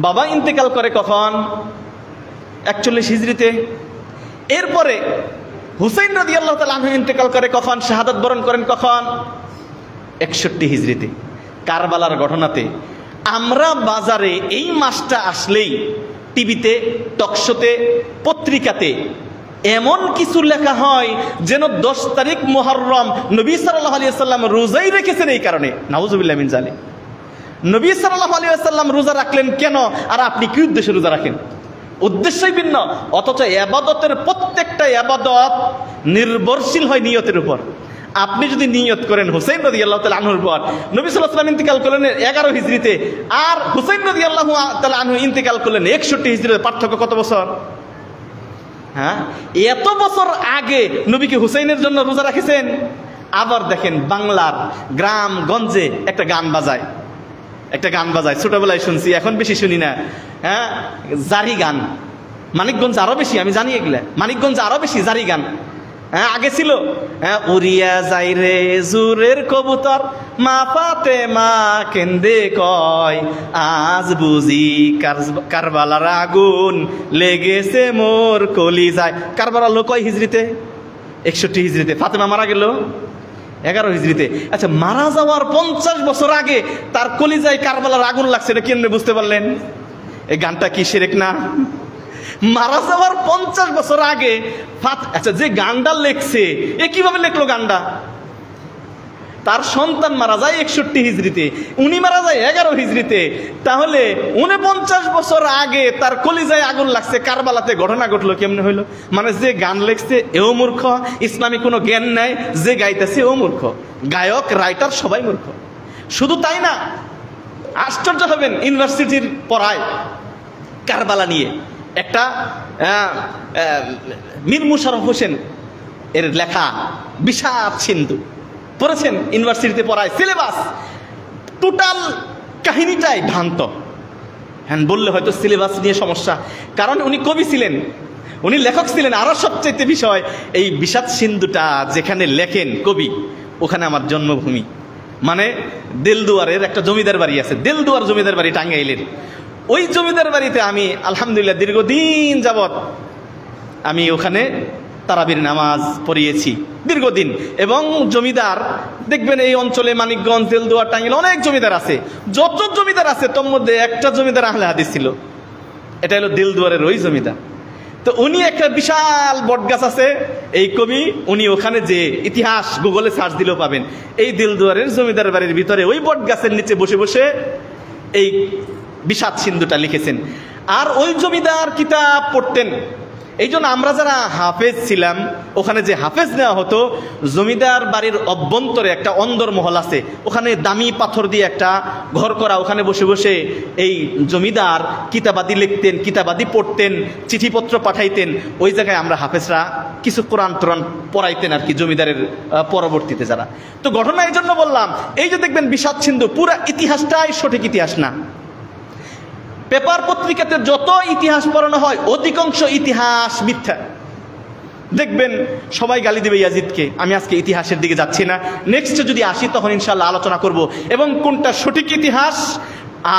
বাবা ইন্তেকাল করে কখন? 41 হিজরিতে। এরপরে হুসাইন রাদিয়াল্লাহু তাআলা আনহু ইন্তেকাল করে কখন? শাহাদাত বরণ করেন কখন? 61 হিজরিতে, কারবালার ঘটনাতে। আমরা বাজারে এই মাসটা আসলেই টিভিতে, টকশোতে, পত্রিকাতে এমন কিছু লেখা হয় যেন 10 তারিখ মুহররম নবী সাল্লাল্লাহু আলাইহি ওয়াসাল্লাম রোজাই রেখেছেন এই কারণে। নাউযুবিল্লাহ মিন যালিক। নবী সাল্লাল্লাহু আলাইহি ওয়াসাল্লাম রোজা রাখলেন কেন, আর আপনি কি উদ্দেশ্যে রোজা রাখেন? উদ্দেশ্যই ভিন্ন। অথচ ইবাদতের প্রত্যেকটা ইবাদত নির্ভরশীল হয় নিয়তের উপর। আপনি যদি নিয়ত করেন হুসাইন রাদিয়াল্লাহু তাআলা আনহুর পর নবী সাল্লাল্লাহু আলাইহি ওয়াসাল্লাম ইন্তেকাল করলেন 11 হিজরিতে, আর হুসাইন রাদিয়াল্লাহু তাআলা আনহু ইন্তেকাল করলেন 61 হিজরিতে, পার্থক্য কত বছর? হ্যাঁ, এত বছর আগে নবী কি হুসাইনের জন্য রোজা রাখেছেন? আবার দেখেন বাংলার গ্রাম গঞ্জে একটা গান বাজায়, ছোটবেলায় শুনছি, এখন বেশি শুনি না। হ্যাঁ, জারি গান। মানিকগঞ্জ আরো বেশি, আমি জানি এগুলা, মানিকগঞ্জ আরো বেশি জারি গান। হ্যাঁ, আগে ছিল হ্যাঁ, উড়িয়া যাই রে জুরের কবুতর, মা ফাতেমা কেন্দে কয়, আজ বুঝি কারবালার আগুন লেগেছে মোর কলিজায়। কারবালার লোক কয় হিজরিতে? 61 হিজরিতে। ফাতেমা মারা গেল 11 হিজরিতে। আচ্ছা, মারা যাওয়ার 50 বছর আগে তার কলিজায় কারবালার আগুন লাগছে, এটা কেমনে বুঝতে পারলেন? এই গানটা কি শিরক না? মারা যাওয়ার 50 বছর আগে আচ্ছা, যে গানটা লেখছে এ কিভাবে লেখলো গানটা? তার সন্তান মারা যায় 61 হিজরিতে, উনি মারা যায় 11 হিজরিতে। তাহলে 49 বছর আগে তার কলিজায় আগুন লাগছে, কারবালাতে ঘটনা ঘটলো কেমনে হইলো? মানে যে গান লেখছে এও মূর্খ, ইসলামী কোনো জ্ঞান নাই, যে গাইতেছে ও মূর্খ, গায়ক রাইটার সবাই মূর্খ। শুধু তাই না, আশ্চর্য হবেন, ইউনিভার্সিটির পড়ায় কারবালা নিয়ে একটা মীর মুশাররফ হোসেন এর লেখা বিষাদ সিন্ধু পড়েছেন, ইউনিভার্সিটিতে পড়ায়, সিলেবাস টোটাল কাহিনীটাই ভ্রান্ত। হ্যাঁ, বললে হয়তো সিলেবাস নিয়ে সমস্যা, কারণ উনি কবি ছিলেন, উনি লেখক ছিলেন। আরো সবচাইতে বিষয়, এই বিষাদ সিন্ধুটা যেখানে লেখেন কবি, ওখানে আমার জন্মভূমি। মানে দেলদুয়ারের একটা জমিদার বাড়ি আছে, দেলদুয়ার জমিদার বাড়ি টাঙ্গাইলের। ওই জমিদার বাড়িতে আমি আলহামদুলিল্লাহ দীর্ঘদিন যাবৎ আমি ওখানে তারাবির নামাজ পড়িয়েছি দীর্ঘদিন। এবং জমিদার দেখবেন এই অঞ্চলে মানিকগঞ্জ, দেলদুয়ার, টাঙ্গাইল অনেক জমিদার আছে। যত জমিদার আছে তোর মধ্যে একটা জমিদার আহলে হাদিস ছিল, এটা হলো দেলদুয়ারের ওই জমিদার। তো উনি একটা বিশাল বটগাছ আছে, এই কবি উনি ওখানে যে ইতিহাস গুগলে সার্চ দিলেও পাবেন, এই দেলদুয়ারের জমিদার বাড়ির ভিতরে ওই বটগাছের নিচে বসে বসে এই বিষাদ সিন্ধুটা লিখেছেন। আর ওই জমিদার কিতাব পড়তেন। এই জন্য আমরা যারা হাফেজ ছিলাম, ওখানে যে হাফেজ নেওয়া হতো, জমিদার বাড়ির অভ্যন্তরে একটা অন্দরমহল আছে, ওখানে দামি পাথর দিয়ে একটা ঘর করা, ওখানে বসে বসে এই জমিদার কিতাবাদি লিখতেন, কিতাবাদি পড়তেন, চিঠিপত্র পাঠাইতেন। ওই জায়গায় আমরা হাফেজরা কিছু কোরআন টোরান পড়াইতেন আর কি, জমিদারের পরবর্তীতে যারা। তো ঘটনা এই জন্য বললাম, এই যে দেখবেন বিষাদ সিন্ধু, পুরা ইতিহাসটাই সঠিক ইতিহাস না। পেপার পত্রিকাতে যত ইতিহাস পড়ানো হয় অধিকাংশ ইতিহাস মিথ্যা। দেখবেন সবাই গালি দেবে ইয়াজিদকে। আমি আজকে ইতিহাসের দিকে যাচ্ছি না, নেক্সটে যদি আসি তখন ইনশাআল্লাহ আলোচনা করব এবং কোনটা সঠিক ইতিহাস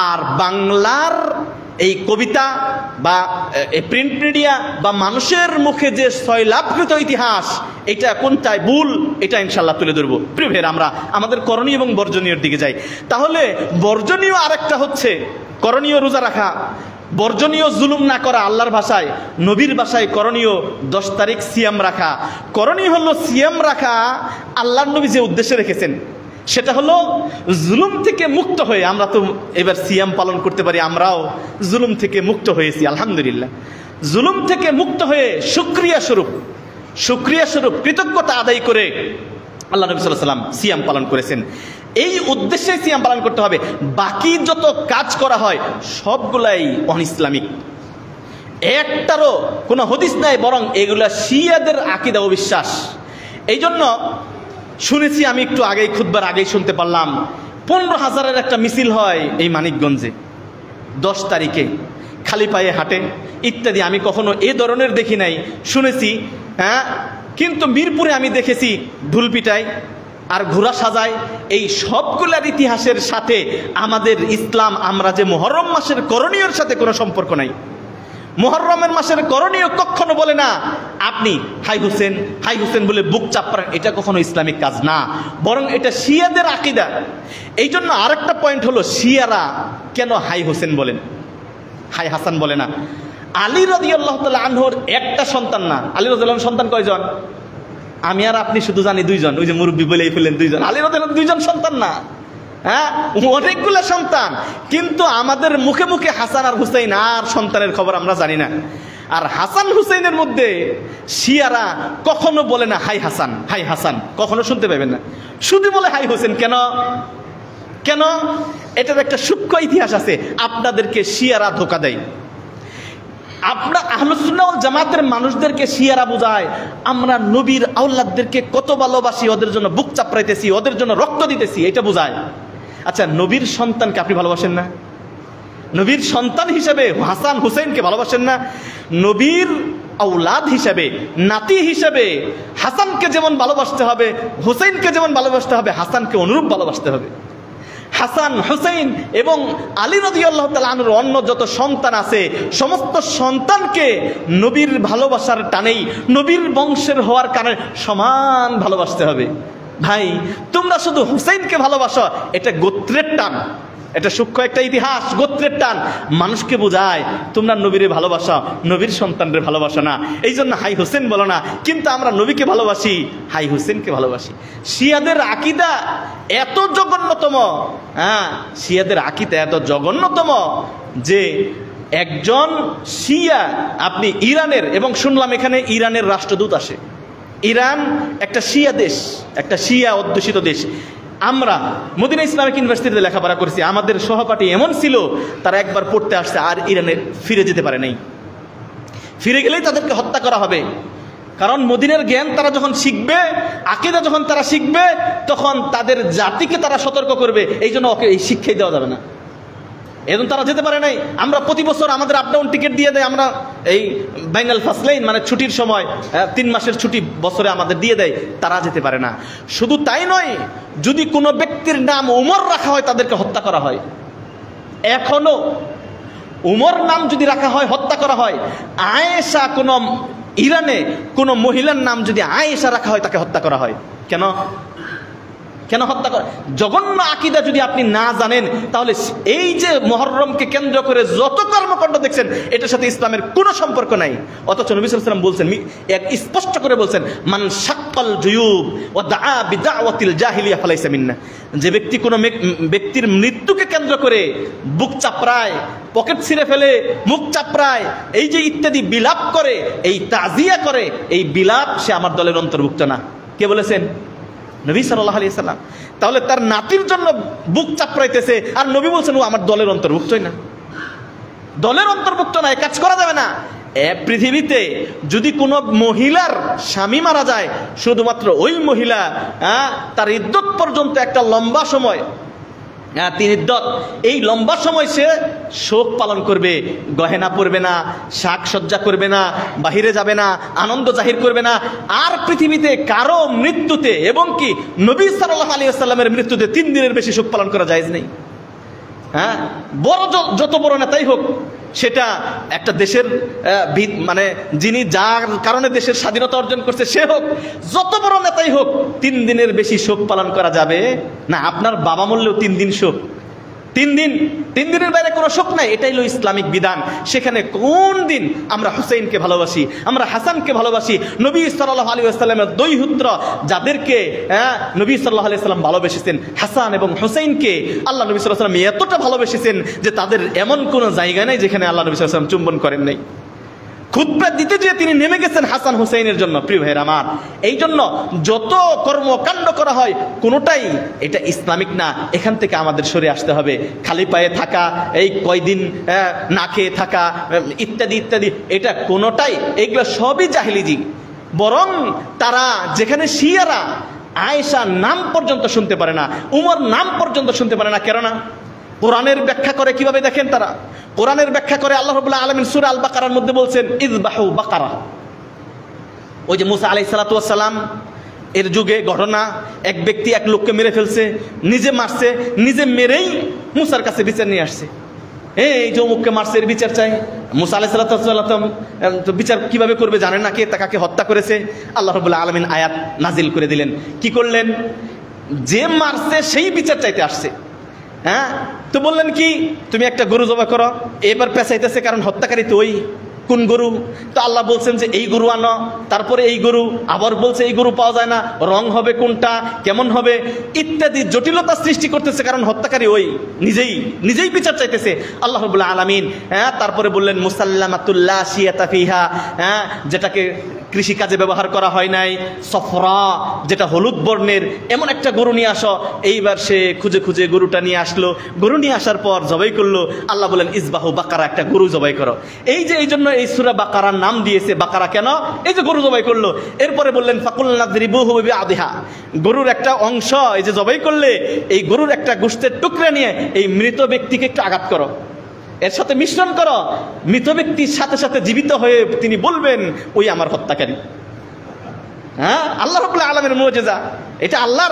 আর বাংলার এই কবিতা বা প্রিন্ট মিডিয়া বা মানুষের মুখে যে সয়লাভকৃত ইতিহাস, এটা কোনটায় ভুল, এটা ইনশাআল্লাহ তুলে ধরবো। প্রিয় ভাইয়েরা, আমরা আমাদের করণীয় এবং বর্জনীয়র দিকে যাই। তাহলে বর্জনীয় আরেকটা হচ্ছে করণীয় রোজা রাখা, বর্জনীয় জুলুম না করা, আল্লাহর ভাষায়, নবীর ভাষায় করণীয় 10 তারিখ সিয়াম রাখা। করণীয় হলো সিয়াম রাখা আল্লাহর নবী যে উদ্দেশ্যে রেখেছেন, সেটা হলো জুলুম থেকে মুক্ত হয়ে। আমরা তো এবার সিয়াম পালন করতে পারি, আমরাও জুলুম থেকে মুক্ত হয়েছি আলহামদুলিল্লাহ। জুলুম থেকে মুক্ত হয়ে শুকরিয়া স্বরূপ কৃতজ্ঞতা আদায় করে আল্লাহ নবী সাল্লাল্লাহু আলাইহি ওয়াসাল্লাম সিয়াম পালন করেছেন। এই উদ্দেশ্যে সিয়াম পালন করতে হবে। বাকি যত কাজ করা হয় সবগুলাই অনইসলামিক, একটারও কোনো হদিস নাই, বরং এগুলা শিয়াদের আকীদা ও বিশ্বাস। এই জন্য শুনেছি, আমি একটু আগেই খুতবার আগেই শুনতে পারলাম, 15,000-এর একটা মিছিল হয় এই মানিকগঞ্জে 10 তারিখে, খালি পায়ে হাঁটে ইত্যাদি। আমি কখনো এ ধরনের দেখি নাই, শুনেছি। হ্যাঁ, কিন্তু মিরপুরে আমি দেখেছি ঢুল পিটায় আর ঘোড়া সাজায়। এই সবগুলার ইতিহাসের সাথে আমাদের ইসলাম, আমরা যে মুহররম মাসের করণীয়র সাথে কোনো সম্পর্ক নাই। মুহররমের মাসের করণীয় কখনো বলে না আপনি হাই হুসেন বলে বুক চাপড়েন, এটা কখনো ইসলামিক কাজ না, বরং এটা শিয়াদের আকীদা। এই জন্য আরেকটা পয়েন্ট হলো, শিয়ারা কেন হাই হোসেন বলেন, হাই হাসান বলে না? আলী রাদিয়াল্লাহু তাআলা আনহুর একটা সন্তান না। আলী রাদিয়াল্লাহু আনহু সন্তান কয়জন? আমি আর আপনি শুধু জানি দুইজন, ওই যে মুরব্বী বলেই ফেললেন দুইজন। আলী রাদিয়াল্লাহু আনহু দুইজন সন্তান না, হ্যাঁ অনেকগুলো সন্তান, কিন্তু আমাদের মুখে মুখে হাসান আর হুসাইন আর সন্তানের খবর আমরা জানি না। আর হাসান হুসাইনের মধ্যে শিয়ারা কখনো বলে না হাই হাসান, কখনো শুনতে পাবেন না, শুধু বলে হাই হোসেন। কেন কেন? এটার একটা সূক্ষ্ম ইতিহাস আছে। আপনাদেরকে শিয়ারা ধোঁকা দেয়। আপনার আহলুস সুন্নাহ ওয়াল জামাতের মানুষদেরকে শিয়ারা বোঝায় আমরা নবীর আওলাদদেরকে কত ভালোবাসি, ওদের জন্য বুক চাপড়াইতেছি, ওদের জন্য রক্ত দিতেছি, এটা বোঝায়। আচ্ছা, নবীর সন্তানকে আপনি ভালোবাসেন না? নবীর সন্তান হিসেবে হাসান হুসাইনকে ভালোবাসেন না? নবীর আওলাদ হিসেবে, নাতি হিসেবে হাসানকে যেমন ভালোবাসতে হবে, হুসাইনকে যেমন ভালোবাসতে হবে, হাসানকে অনুরূপ ভালোবাসতে হবে। হাসান, হুসাইন এবং আলী রাদিয়াল্লাহু তাআলা আনহুর অন্য যত সন্তান আছে, সমস্ত সন্তানকে নবীর ভালোবাসার টানেই, নবীর বংশের হওয়ার কারণে সমান ভালোবাসতে হবে। ভাই, তোমরা শুধু হুসাইনকে ভালোবাসো, এটা গোত্রের টান, এটা সূক্ষ্ম একটা ইতিহাস, গোত্রের টান মানুষকে বোঝায়। তোমরা নবীরে ভালোবাসো, নবীর সন্তানরে ভালোবাসো না, এই জন্য হাই হোসেন বলো না। কিন্তু আমরা নবীকে ভালোবাসি, হাই হোসেনকে ভালোবাসি। শিয়াদের আকীদা এত জঘন্যতম, হ্যাঁ শিয়াদের আকীদা এত জঘন্যতম যে একজন শিয়া, আপনি ইরানের, এবং শুনলাম এখানে ইরানের রাষ্ট্রদূত আসে। ইরান একটা শিয়া দেশ, একটা শিয়া অধ্যুষিত দেশ। আমরা মদিনা ইসলামিক ইউনিভার্সিটিতে লেখাপড়া করেছি, আমাদের সহপাঠী এমন ছিল তারা একবার পড়তে আসছে আর ইরানে ফিরে যেতে পারে নাই। ফিরে গেলেই তাদেরকে হত্যা করা হবে, কারণ মদিনার জ্ঞান তারা যখন শিখবে, আকীদা যখন তারা শিখবে, তখন তাদের জাতিকে তারা সতর্ক করবে। এই জন্য ওকে এই শিক্ষাই দেওয়া যাবে না, এজন্য তারা যেতে পারে নাই। আমরা প্রতি বছর আমাদের আপ ডাউন টিকিট দিয়ে দেয়, আমরা এই বাইনাল ফাসলাইন মানে ছুটির সময় 3 মাসের ছুটি বছরে আমাদের দিয়ে দেয়, তারা যেতে পারে না। শুধু তাই নয়, যদি কোনো ব্যক্তির নাম উমর রাখা হয় তাদেরকে হত্যা করা হয়। এখনো উমর নাম যদি রাখা হয় হত্যা করা হয়। আয়েশা, কোনো ইরানে কোনো মহিলার নাম যদি আয়েশা রাখা হয় তাকে হত্যা করা হয়। কেন কেন হত্যা করে? জঘন্য আকীদা যদি আপনি না জানেন, তাহলে এই যে মুহররমকে কেন্দ্র করে যত কর্মকাণ্ড দেখছেন, এটার সাথে ইসলামের কোনো সম্পর্ক নাই। অথচ নবী সাল্লাল্লাহু আলাইহি ওয়াসাল্লাম বলছেন, এক স্পষ্ট করে বলছেন, মান শাক্কাল জুয়ুব ওয়া দাআ বিদাওয়াতিল জাহিলিয়া ফালাইসা মিন্না। যে ব্যক্তি কোনো ব্যক্তির মৃত্যুকে কেন্দ্র করে বুক চাপড়ায়, পকেট ছিঁড়ে ফেলে, মুখ চাপড়ায়, এই যে ইত্যাদি বিলাপ করে, এই তাজিয়া করে, এই বিলাপ, সে আমার দলের অন্তর্ভুক্ত না। কে বলেছেন? নবী সাল্লাল্লাহু আলাইহি সাল্লাম। তাহলে তার নাতির জন্য বুক চাপড়াইতেছে, আর নবী বলছেন ও আমার দলের অন্তর্ভুক্তই না, দলের অন্তর্ভুক্ত না, কাজ করা যাবে না। পৃথিবীতে যদি কোনো মহিলার স্বামী মারা যায়, শুধুমাত্র ওই মহিলা তার ইদ্যত পর্যন্ত একটা লম্বা সময়, তিন ইদ্যত, এই লম্বা সময় সে শোক পালন করবে, গহেনা পরবে না, সাজসজ্জা করবে না, বাহিরে যাবে না, আনন্দ জাহির করবে না। আর পৃথিবীতে কারো মৃত্যুতে, এবং কি নবী সাল্লাল্লাহু আলাইহি ওয়াসাল্লামের মৃত্যুতে 3 দিনের বেশি শোক পালন করা জায়েজ নেই। হ্যাঁ, বড় যত বড় নেতাই হোক, সেটা একটা দেশের মানে যিনি যার কারণে দেশের স্বাধীনতা অর্জন করছে সে হোক, যত বড় নেতাই হোক, 3 দিনের বেশি শোক পালন করা যাবে না। আপনার বাবা মরলেও 3 দিন শোক, 3 দিনের বাইরে কোনো শোক নাই। এটাই হলো ইসলামিক বিধান। সেখানে কোন দিন আমরা হুসাইনকে ভালোবাসি, আমরা হাসানকে ভালোবাসি, নবী সাল্লাল্লাহু আলাইহি ওয়াসাল্লামের দৈহিত্র যাদেরকে নবী সাল্লাল্লাহু আলাইহি ওয়াসাল্লাম ভালোবেসেছেন, হাসান এবং হুসাইনকে আল্লাহ নবী সাল্লাল্লাহু আলাইহি ওয়াসাল্লাম এতটা ভালোবেসেছেন যে তাদের এমন কোনো জায়গা নেই যেখানে আল্লাহ নবী সাল্লাল্লাহু আলাইহি ওয়াসাল্লাম চুম্বন করেন নাই। খুতবা দিতে যেয়ে তিনি নেমে গেছেন হাসান হুসাইনের জন্য। প্রিয় ভাইয়ের আমার, এই জন্য যত কর্মকাণ্ড করা হয় কোনোটাই এটা ইসলামিক না। এখান থেকে আমাদের সরে আসতে হবে। খালি পায়ে থাকা, এই কয়দিন না খেয়ে থাকা, ইত্যাদি ইত্যাদি, এটা কোনোটাই, এগুলো সবই জাহিলিজি। বরং তারা যেখানে শিয়ারা আয়েশার নাম পর্যন্ত শুনতে পারে না, উমর নাম পর্যন্ত শুনতে পারে না, কেননা কোরআনের ব্যাখ্যা করে কিভাবে দেখেন তারা। কোরআনের ব্যাখ্যা করে আল্লাহ রাব্বুল আলামিন সূরা আল বাকারার মধ্যে বলছেন, ইযবাহু বাকারা, ওই যে মুসা আলাইহিস সালাতু ওয়াস সালাম এর যুগে ঘটনা, এক ব্যক্তি এক লোককে মেরে ফেলছে, নিজে মারছে, নিজে মেরেই মুসার কাছে বিচার নিয়ে আসছে, এই যে অমুককে মারছে এর বিচার চাই। মুসা আলাইহিস সালাতু ওয়াস সালাম তো বিচার কিভাবে করবে জানেন না, কে তাকে হত্যা করেছে। আল্লাহ রাব্বুল আলামিন আয়াত নাজিল করে দিলেন, কি করলেন, যে মারছে সেই বিচার চাইতে আসছে। হ্যাঁ, তো বললেন কি, তুমি একটা গরু জবাই করো। এবার পেঁচাইতেছে, কারণ হত্যাকারী তো ওই। কোন গরু? তো আল্লাহ বলছেন যে এই গরু আনো, তারপরে এই গরু, আবার বলছে এই গরু পাওয়া যায় না, রং হবে কোনটা, কেমন হবে, ইত্যাদি জটিলতা সৃষ্টি করতেছে, কারণ হত্যাকারী ওই, নিজেই বিচার চাইতেছে আল্লাহ রাব্বুল আলামিন। হ্যাঁ, তারপরে বললেন মুসাল্লামাতুল লা শিয়াতা ফিহা, হ্যাঁ, যেটাকে কৃষিকাজে ব্যবহার করা হয় নাই, সফরা, যেটা হলুদ বর্ণের, এমন একটা গরু নিয়ে আসো। এইবার সে খুঁজে খুঁজে গরুটা নিয়ে আসলো, গরু নিয়ে আসার পর জবাই করলো। আল্লাহ বলেন ইজবাহু বাকারা, একটা গরু জবাই করো। এই জন্য এই সূরা বাকারার নাম দিয়েছে বাকারা। কেন? এই যে গরু জবাই করলো। এরপরে বললেন ফাকুলনা যরিবুহু বিআদিহা, গরুর একটা অংশ এই যে জবাই করলে, এই গরুর একটা গোশতের টুকরা নিয়ে এই মৃত ব্যক্তিকে একটু আঘাত করো, এর সাথে মিশ্রণ করো। মৃত ব্যক্তির সাথে সাথে জীবিত হয়ে তিনি বলবেন ওই আমার হত্যাকারী। হ্যাঁ, আল্লাহ রাব্বুল আলামিনের মুজিজা এটা। আল্লাহ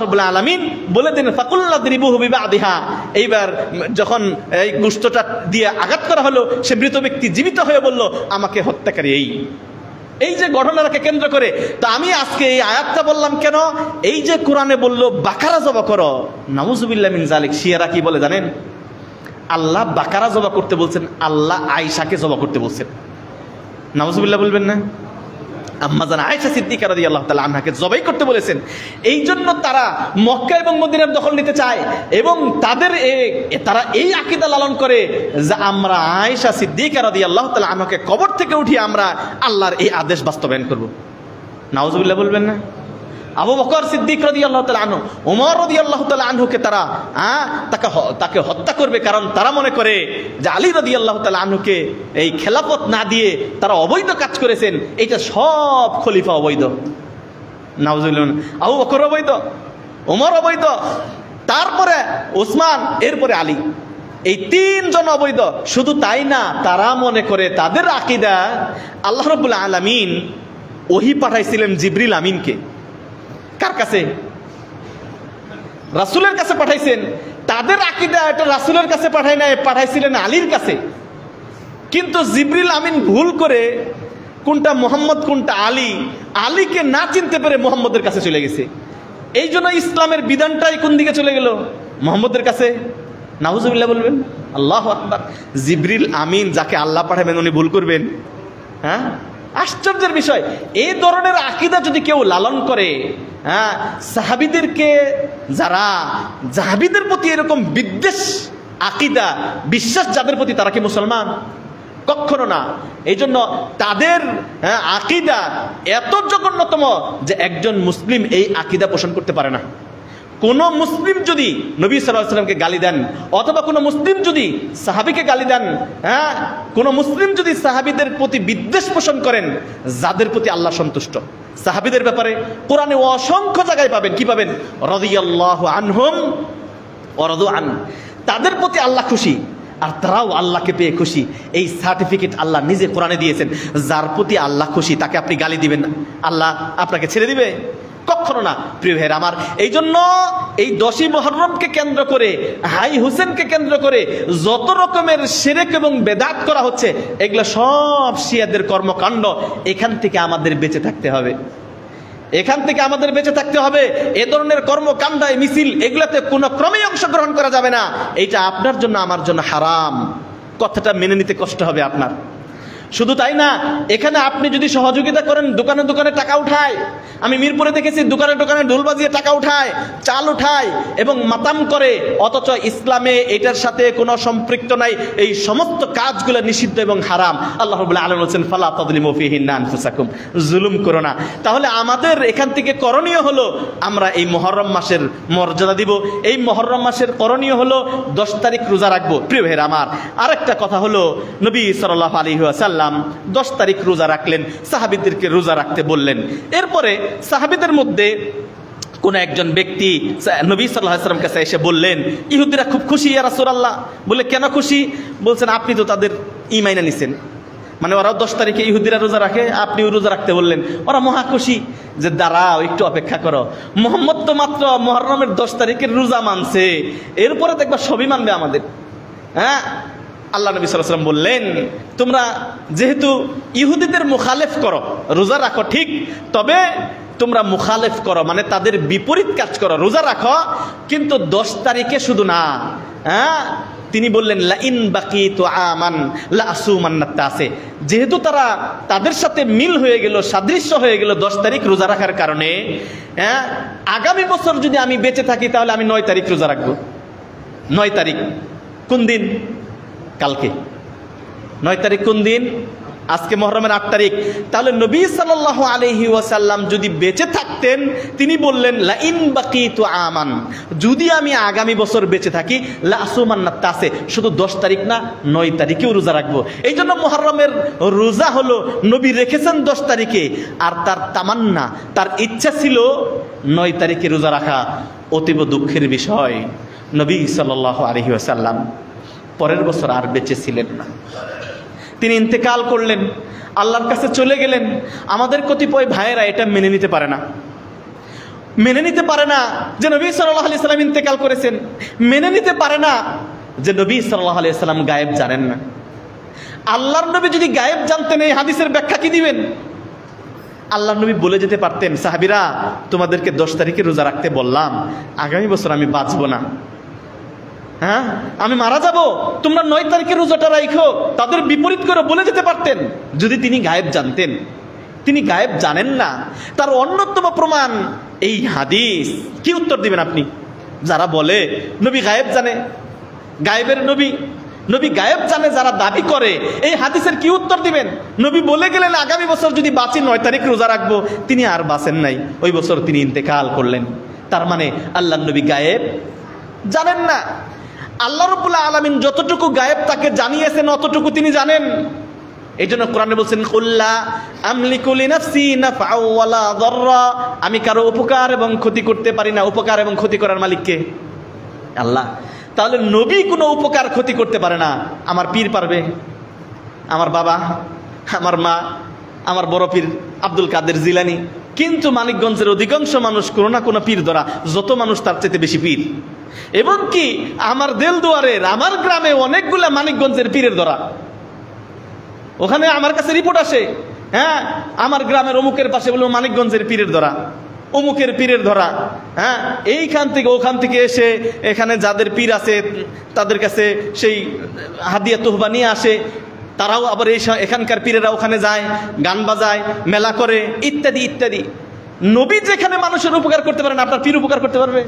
রাব্বুল আলামিন বলে দিন ফাকুলনা যরিবুহু বিআদিহা। এইবার যখন এই গোশতটা দিয়ে আঘাত করা হলো, সে মৃত ব্যক্তি জীবিত হয়ে বলল আমাকে হত্যাকারী এই যে ঘটনাটাকে কেন্দ্র করে। তো আমি আজকে এই আয়াতটা বললাম কেন, এই যে কোরআনে বলল বাকারা জবা করো, নাউযুবিল্লাহ মিন যালিক। শিয়ারা কি বলে জানেন, আল্লাহ বাকারা জবা করতে বলছেন, আল্লাহ আয়েশাকে জবা করতে বলছেন। নাউযুবিল্লাহ বলবেন না, আম্মাজান আয়েশা সিদ্দিকা রাদিয়াল্লাহু তাআলা আনহাকে জবাই করতে বলেছেন। এই জন্য তারা মক্কা এবং মদিনার দখল নিতে চায়, এবং তারা এই আকীদা লালন করে যে আমরা আয়েশা সিদ্দিকা রাদিয়াল্লাহু তাআলা আনহাকে কবর থেকে উঠিয়ে আমরা আল্লাহর এই আদেশ বাস্তবায়ন করব। নাউযুবিল্লাহ বলবেন না। আবু বকর সিদ্দিক রাদিয়াল্লাহু তাআলা আনহু, ওমর রাদিয়াল্লাহু তাআলা আনহুকে তারা তাকে হত্যা করবে, কারণ তারা মনে করে যে আলী রাদিয়াল্লাহু তাআলা আনহুকে এই খেলাফত না দিয়ে তারা অবৈধ কাজ করেছেন, এটা সব খলিফা অবৈধ। নাউযুবিল্লাহ। আবু বকর অবৈধ, ওমর অবৈধ, তারপরে ওসমান, এরপরে আলী, এই তিনজন অবৈধ। শুধু তাই না, তারা মনে করে তাদের আকীদা আল্লাহ রাব্বুল আলামিন ওহী পাঠাইছিলেন জিবরিল আমিনকে। কার কাছে? রাসূলের কাছে পাঠাইছেন। তাদের আকীদা এটা রাসূলের কাছে পাঠায় নাই, পাঠাইছিলেন আলীর কাছে। কিন্তু জিবরিল আমিন ভুল করে কোনটা মুহাম্মদ কোনটা আলীকে না চিনতে পেরে মুহাম্মদের কাছে চলে গেছে। এই জন্য ইসলামের বিধানটাই কোন দিকে চলে গেল? মুহাম্মদের কাছে। নাউযুবিল্লাহ বলবেন। আল্লাহু আকবার। জিবরিল আমিন যাকে আল্লাহ পাঠাবেন উনি ভুল করবেন? হ্যাঁ, আশ্চর্যের বিষয়। এই ধরনের আকীদা যদি কেউ লালন করে, হ্যাঁ, সাহাবীদেরকে, যারা সাহাবীদের প্রতি এরকম বিদ্বেষ আকীদা বিশ্বাস যাদের প্রতি, তারা কি মুসলমান? কখনো না। এই জন্য তাদের আকীদা এত জঘন্যতম যে একজন মুসলিম এই আকীদা পোষণ করতে পারে না। কোন মুসলিম যদি নবী সাল্লাল্লাহু আলাইহি ওয়াসাল্লামকে গালি দেন, অথবা কোন মুসলিম যদি সাহাবীকে গালি দেন, হ্যাঁ, কোন মুসলিম যদি সাহাবীদের প্রতি বিদ্বেষ পোষণ করেন, যাদের প্রতি আল্লাহ সন্তুষ্ট, সাহাবীদের ব্যাপারে কোরআনে অসংখ্য জায়গায় পাবেন, কি পাবেন? রাদিয়াল্লাহু আনহুম ওয়া রাদু আন, তাদের প্রতি আল্লাহ খুশি আর তারাও আল্লাহকে পেয়ে খুশি। এই সার্টিফিকেট আল্লাহ নিজে কোরআনে দিয়েছেন। যার প্রতি আল্লাহ খুশি তাকে আপনি গালি দিবেন, আল্লাহ আপনাকে ছেড়ে দিবে? কখনো না। প্রিয় ভাইয়েরা আমার, এই জন্য এই 10ই মুহররমকে কেন্দ্র করে, হাই হুসেনকে কেন্দ্র করে যত রকমের শিরক এবং বেদাত করা হচ্ছে, এগুলো সব শিয়াদের কর্মকাণ্ড। এখান থেকে আমাদের বেঁচে থাকতে হবে, এখান থেকে আমাদের বেঁচে থাকতে হবে। এ ধরনের কর্মকাণ্ড, মিছিল, এগুলোতে কোনো ক্রমেই অংশগ্রহণ করা যাবে না। এইটা আপনার জন্য আমার জন্য হারাম। কথাটা মেনে নিতে কষ্ট হবে আপনার। শুধু তাই না, এখানে আপনি যদি সহযোগিতা করেন, দোকানে দোকানে টাকা উঠায়, আমি মিরপুরে দেখেছি দোকানে দোকানে ঢোল বাজিয়ে টাকা উঠায়, চাল উঠায় এবং মাতাম করে, অথচ ইসলামে এটার সাথে কোনো সম্পৃক্ত নাই। এই সমস্ত কাজগুলো নিষিদ্ধ এবং হারাম। আল্লাহ রাব্বুল আলামিন বলেন ফালা তাযলিমু ফীহিন্না আনফুসাকুম, জুলুম করো না। তাহলে আমাদের এখান থেকে করণীয় হলো আমরা এই মুহররম মাসের মর্যাদা দিব। এই মুহররম মাসের করণীয় হলো 10 তারিখ রোজা রাখবো। প্রিয় ভাইরা আমার, আরেকটা কথা হলো, নবী সাল্লাল্লাহু আলাইহি ওয়াসাল্লাম 10 তারিখ রোজা রাখলেন, সাহাবীদেরকে রোজা রাখতে বললেন। এরপরে সাহাবীদের মধ্যে কোন একজন ব্যক্তি নবী সাল্লাল্লাহু আলাইহি ওয়াসাল্লাম কাছে এসে বললেন, ইহুদিরা খুব খুশি ইয়া রাসূলুল্লাহ। বলে কেন খুশি? বলছেন আপনি তো তাদের ঈমান নিছেন, মানে ওরাও 10 তারিখে ইহুদিরা রোজা রাখে, আপনিও রোজা রাখতে বললেন, ওরা মহা খুশি যে দাঁড়াও একটু অপেক্ষা করো, মোহাম্মদ তো মাত্র মুহররমের 10 তারিখের রোজা মানছে, এরপরে দেখবা সবই মানবে আমাদের। হ্যাঁ, আল্লাহ নবী সাল্লাল্লাহু আলাইহি ওয়াসাল্লাম বললেন, তোমরা যেহেতু ইহুদিদের মুখালেফ করো, রোজা রাখো ঠিক, তবে তোমরা মুখালেফ করো মানে তাদের বিপরীত কাজ করো, রোজা রাখো কিন্তু 10 তারিখে শুধু না। হ্যাঁ, তিনি বললেন লা ইন বাকিতু আমান লা আসুমান্নাত তাসে, যেহেতু তারা তাদের সাথে মিল হয়ে গেল, সাদৃশ্য হয়ে গেল 10 তারিখ রোজা রাখার কারণে, হ্যাঁ, আগামী বছর যদি আমি বেঁচে থাকি তাহলে আমি 9 তারিখ রোজা রাখবো। 9 তারিখ কোন দিন? কালকে। 9 তারিখ কোন দিন? আজকে মুহররমের 8 তারিখ। তাহলে নবী সাল্লাল্লাহু আলাইহি ওয়াসাল্লাম যদি বেঁচে থাকতেন, তিনি বললেন লা ইন বাকিতু আমান, যদি আমি আগামী বছর বেঁচে থাকি লা আসুমান্নাত তাসে, শুধু 10 তারিখ না 9 তারিখেও রোজা রাখবো। এই জন্য মুহররমের রোজা হলো নবী রেখেছেন 10 তারিখে, আর তার তামান্না, তার ইচ্ছা ছিল 9 তারিখে রোজা রাখা। অতীব দুঃখের বিষয়, নবী সাল্লাল্লাহু আলাইহি ওয়াসাল্লাম পরের বছর আর বেঁচে ছিলেন না, তিনি ইন্তেকাল করলেন, আল্লাহর কাছে চলে গেলেন। আমাদের কতিপয় ভাইয়েরা এটা মেনে নিতে পারে না, মেনে নিতে পারে না যে নবী সাল্লাল্লাহু আলাইহি ওয়াসাল্লাম ইন্তেকাল করেছেন, মেনে নিতে পারে না যে নবী সাল্লাল্লাহু আলাইহি ওয়াসাল্লাম গায়েব জানেন না। আল্লাহর নবী যদি গায়েব জানতেন, এই হাদিসের ব্যাখ্যা কি দিবেন? আল্লাহর নবী বলে যেতে পারতেন, সাহাবীরা তোমাদেরকে 10 তারিখে রোজা রাখতে বললাম, আগামী বছর আমি বাঁচবো না, হ্যাঁ আমি মারা যাব, তোমরা 9 তারিখে রোজাটা রাখো, তাদের বিপরীত করে বলে যেতে পারতেন যদি তিনি গায়েব জানতেন। তিনি গায়েব জানেন না, তার অন্যতম প্রমাণ এই হাদিস। কি উত্তর দিবেন আপনি যারা বলে নবী গায়েব জানে, গায়েবের নবী, নবী গায়েব জানে যারা দাবি করে, এই হাদিসের কি উত্তর দিবেন? নবী বলে গেলেন আগামী বছর যদি বাঁচি 9 তারিখ রোজা রাখবো, তিনি আর বাঁচেন নাই, ওই বছর তিনি ইন্তেকাল করলেন। তার মানে আল্লাহর নবী গায়েব জানেন না। আল্লাহ রাব্বুল আলামিন যতটুকু গায়েব তাকে জানিয়েছেন অতটুকু তিনি জানেন। এই জন্য কোরআনে বলছেন কুল্লা আমলিকু লিনাফসি নাফআ ওয়ালা দাররা, আমি কারো উপকার এবং ক্ষতি করতে পারি না। উপকার এবং ক্ষতি করার মালিক কে? আল্লাহ। তাহলে নবী কোনো উপকার ক্ষতি করতে পারে না। আমার পীর পারবে, আমার বাবা, আমার মা, আমার বড় পীর আব্দুল কাদের জিলানী। কিন্তু মানিকগঞ্জের অধিকাংশ মানুষ কোনো না কোনো পীর ধরা, যত মানুষ তার চাইতে বেশি পীর। এবং কি আমার দেলদুয়ারের, আমার গ্রামে অনেকগুলা মানিকগঞ্জের পীরের ধরা। ওখানে আমার কাছে রিপোর্ট আসে, হ্যাঁ আমার গ্রামের অমুকের পাশে বলবো মানিকগঞ্জের পীরের ধরা, অমুকের পীরের ধরা। হ্যাঁ এইখান থেকে ওখান থেকে এসে এখানে যাদের পীর আছে তাদের কাছে সেই হাদিয়া তোহবা নিয়ে আসে, তারাও আবার এই এখানকার পীরেরা ওখানে যায়, গান বাজায়, মেলা করে, ইত্যাদি ইত্যাদি। নবী যেখানে মানুষের উপকার করতে পারেন, আপনার পীর উপকার করতে পারবে?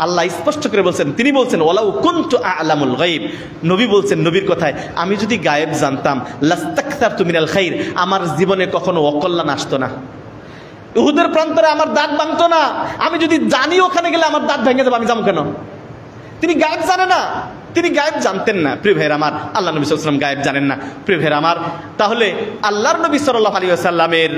আল্লাহ স্পষ্ট করে বলছেন, তিনি বলছেন ওয়ালাউ কুনতু আ'লামুল গায়ব, নবী বলছেন নবীর কথায়, আমি যদি গায়েব জানতাম লাস্তাকসারতু মিনাল খাইর, আমার জীবনে কখনো অকল্যাণ আসতো না, উহুদের প্রান্তরে আমার দাঁত ভাঙতো না। আমি যদি জানি ওখানে গেলে আমার দাঁত ভেঙে যাবে, আমি যাবো কেন? তিনি গায়েব জানে না, তিনি গায়েব জানতেন না। প্রিয় ভাইয়ের আমার, আল্লাহ নবী সাল্লাল্লাহু আলাইহি ওয়াসাল্লাম গায়েব জানেন না। প্রিয় ভাইয়ের আমার, তাহলে আল্লাহর নবী সাল্লাল্লাহু আলাইহি ওয়াসাল্লামের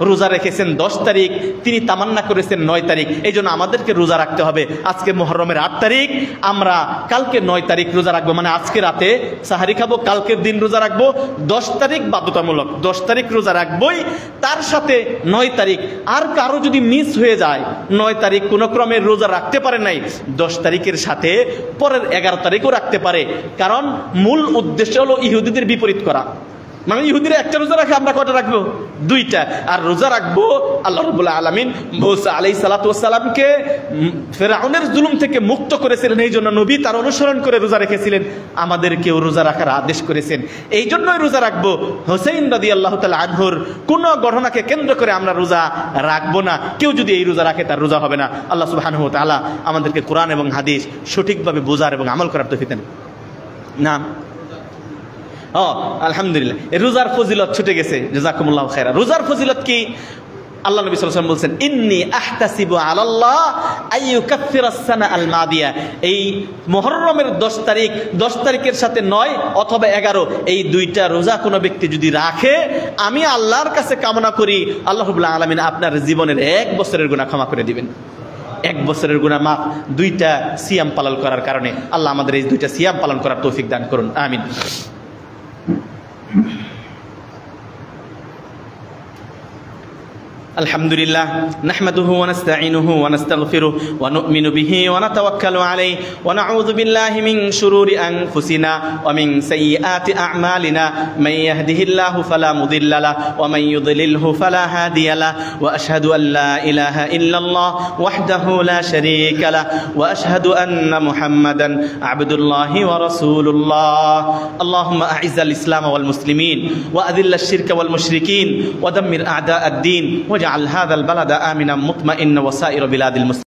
রোজা রেখেছেন 10 তারিখ, তিনি তামান্না করেছেন 9 তারিখ। এই জন্য আমাদেরকে রোজা রাখতে হবে। আজকে মুহররমের 8 তারিখ, আমরা কালকে 9 তারিখ রোজা রাখবো, মানে আজকে রাতে সাহারি খাবো, কালকের দিন রোজা রাখবো। 10 তারিখ বাধ্যতামূলক, 10 তারিখ রোজা রাখবোই, তার সাথে 9 তারিখ। আর কারো যদি মিস হয়ে যায়, 9 তারিখ কোনো ক্রমে রোজা রাখতে পারে নাই, 10 তারিখের সাথে পরের 11 তারিখও রাখতে পারে। কারণ মূল উদ্দেশ্য হলো ইহুদিদের বিপরীত করা। মানে ইহুদিরা একটা রোজা রাখে, আমরা কয়টা রাখবো? 2টা। আর রোজা রাখবো, আল্লাহ রাব্বুল আলামিন মুসা আলাইহিস সালাতু ওয়াস সালামকে ফিরআউনের জুলুম থেকে মুক্ত করেছিলেন, এই জন্য নবী তার অনুসরণ করে রোজা রেখেছিলেন, আমাদেরকেও রোজা রাখার আদেশ করেছেন। এই জন্যই রোজা রাখবো। হোসেইন রাদিয়াল্লাহু তাআলা আনহুর কোন ঘটনাকে কেন্দ্র করে আমরা রোজা রাখবো না। কেউ যদি এই রোজা রাখে তার রোজা হবে না। আল্লাহ সুবহানাহু ওয়া তাআলা আমাদেরকে কোরআন এবং হাদিস সঠিকভাবে বোঝার এবং আমল করার তৌফিক দেন। না আলহামদুলিল্লাহ, রোজার ফজিলত ছুটে গেছে, জাযাকুমুল্লাহু খায়রা। রোজার ফজিলত কি? আল্লাহ নবী সাল্লাল্লাহু আলাইহি ওয়াসাল্লাম বলছেন ইন্নী আহতাসিবু আলাল্লাহ আইয়ুকাফফিরাস সানা আল মাদিয়া। এই মুহররমের 10 তারিখ, 10 তারিখের সাথে 9 অথবা 11, এই 2টা রোজা কোনো ব্যক্তি যদি রাখে, আমি আল্লাহর কাছে কামনা করি আল্লাহ রাব্বুল আলামিন আপনার জীবনের 1 বছরের গুনাহ ক্ষমা করে দিবেন। 1 বছরের গুনাহ মাফ, 2টা সিয়াম পালন করার কারণে। আল্লাহ আমাদের এই 2টা সিয়াম পালন করার তৌফিক দান করুন, আমিন। আলহামদুলিল্লাহ নাহমাদুহু ওয়া নাস্তাঈনুহু ওয়া নাস্তাগফিরুহু ওয়া নু'মিনু বিহি ওয়া নাতাওয়াক্কালু আলাইহি ওয়া নাউযু বিল্লাহি মিন শুরুরি আনফুসিনা ওয়া মিন সাইয়্যাতি আ'মালিনা মান ইয়াহদিহিল্লাহু ফালা মুদিল্লা লাহু ওয়া মান ইউদ্লিলহু ফালা হাদিয়া লাহু ওয়া আশহাদু আল লা ইলাহা ইল্লাল্লাহ ওয়াহদাহু লা শারীকা লাহু ওয়া আশহাদু আন্না মুহাম্মাদান আবদুল্লাহি ওয়া রাসূলুল্লাহ। আল্লাহুম্মা আ'ইজ্জাল ইসলাম ওয়াল মুসলিমিন ওয়া আযিল্লাশ শিরকা ওয়াল মুশরিকিন ওয়া দাম্মির আ'দা'আদ-দ্বীন ওয়াজআল হাযাল বালাদা আমিনাম মুতমাইন্নান ওয়া সাইরা বিলাদিল মুসলিমিন।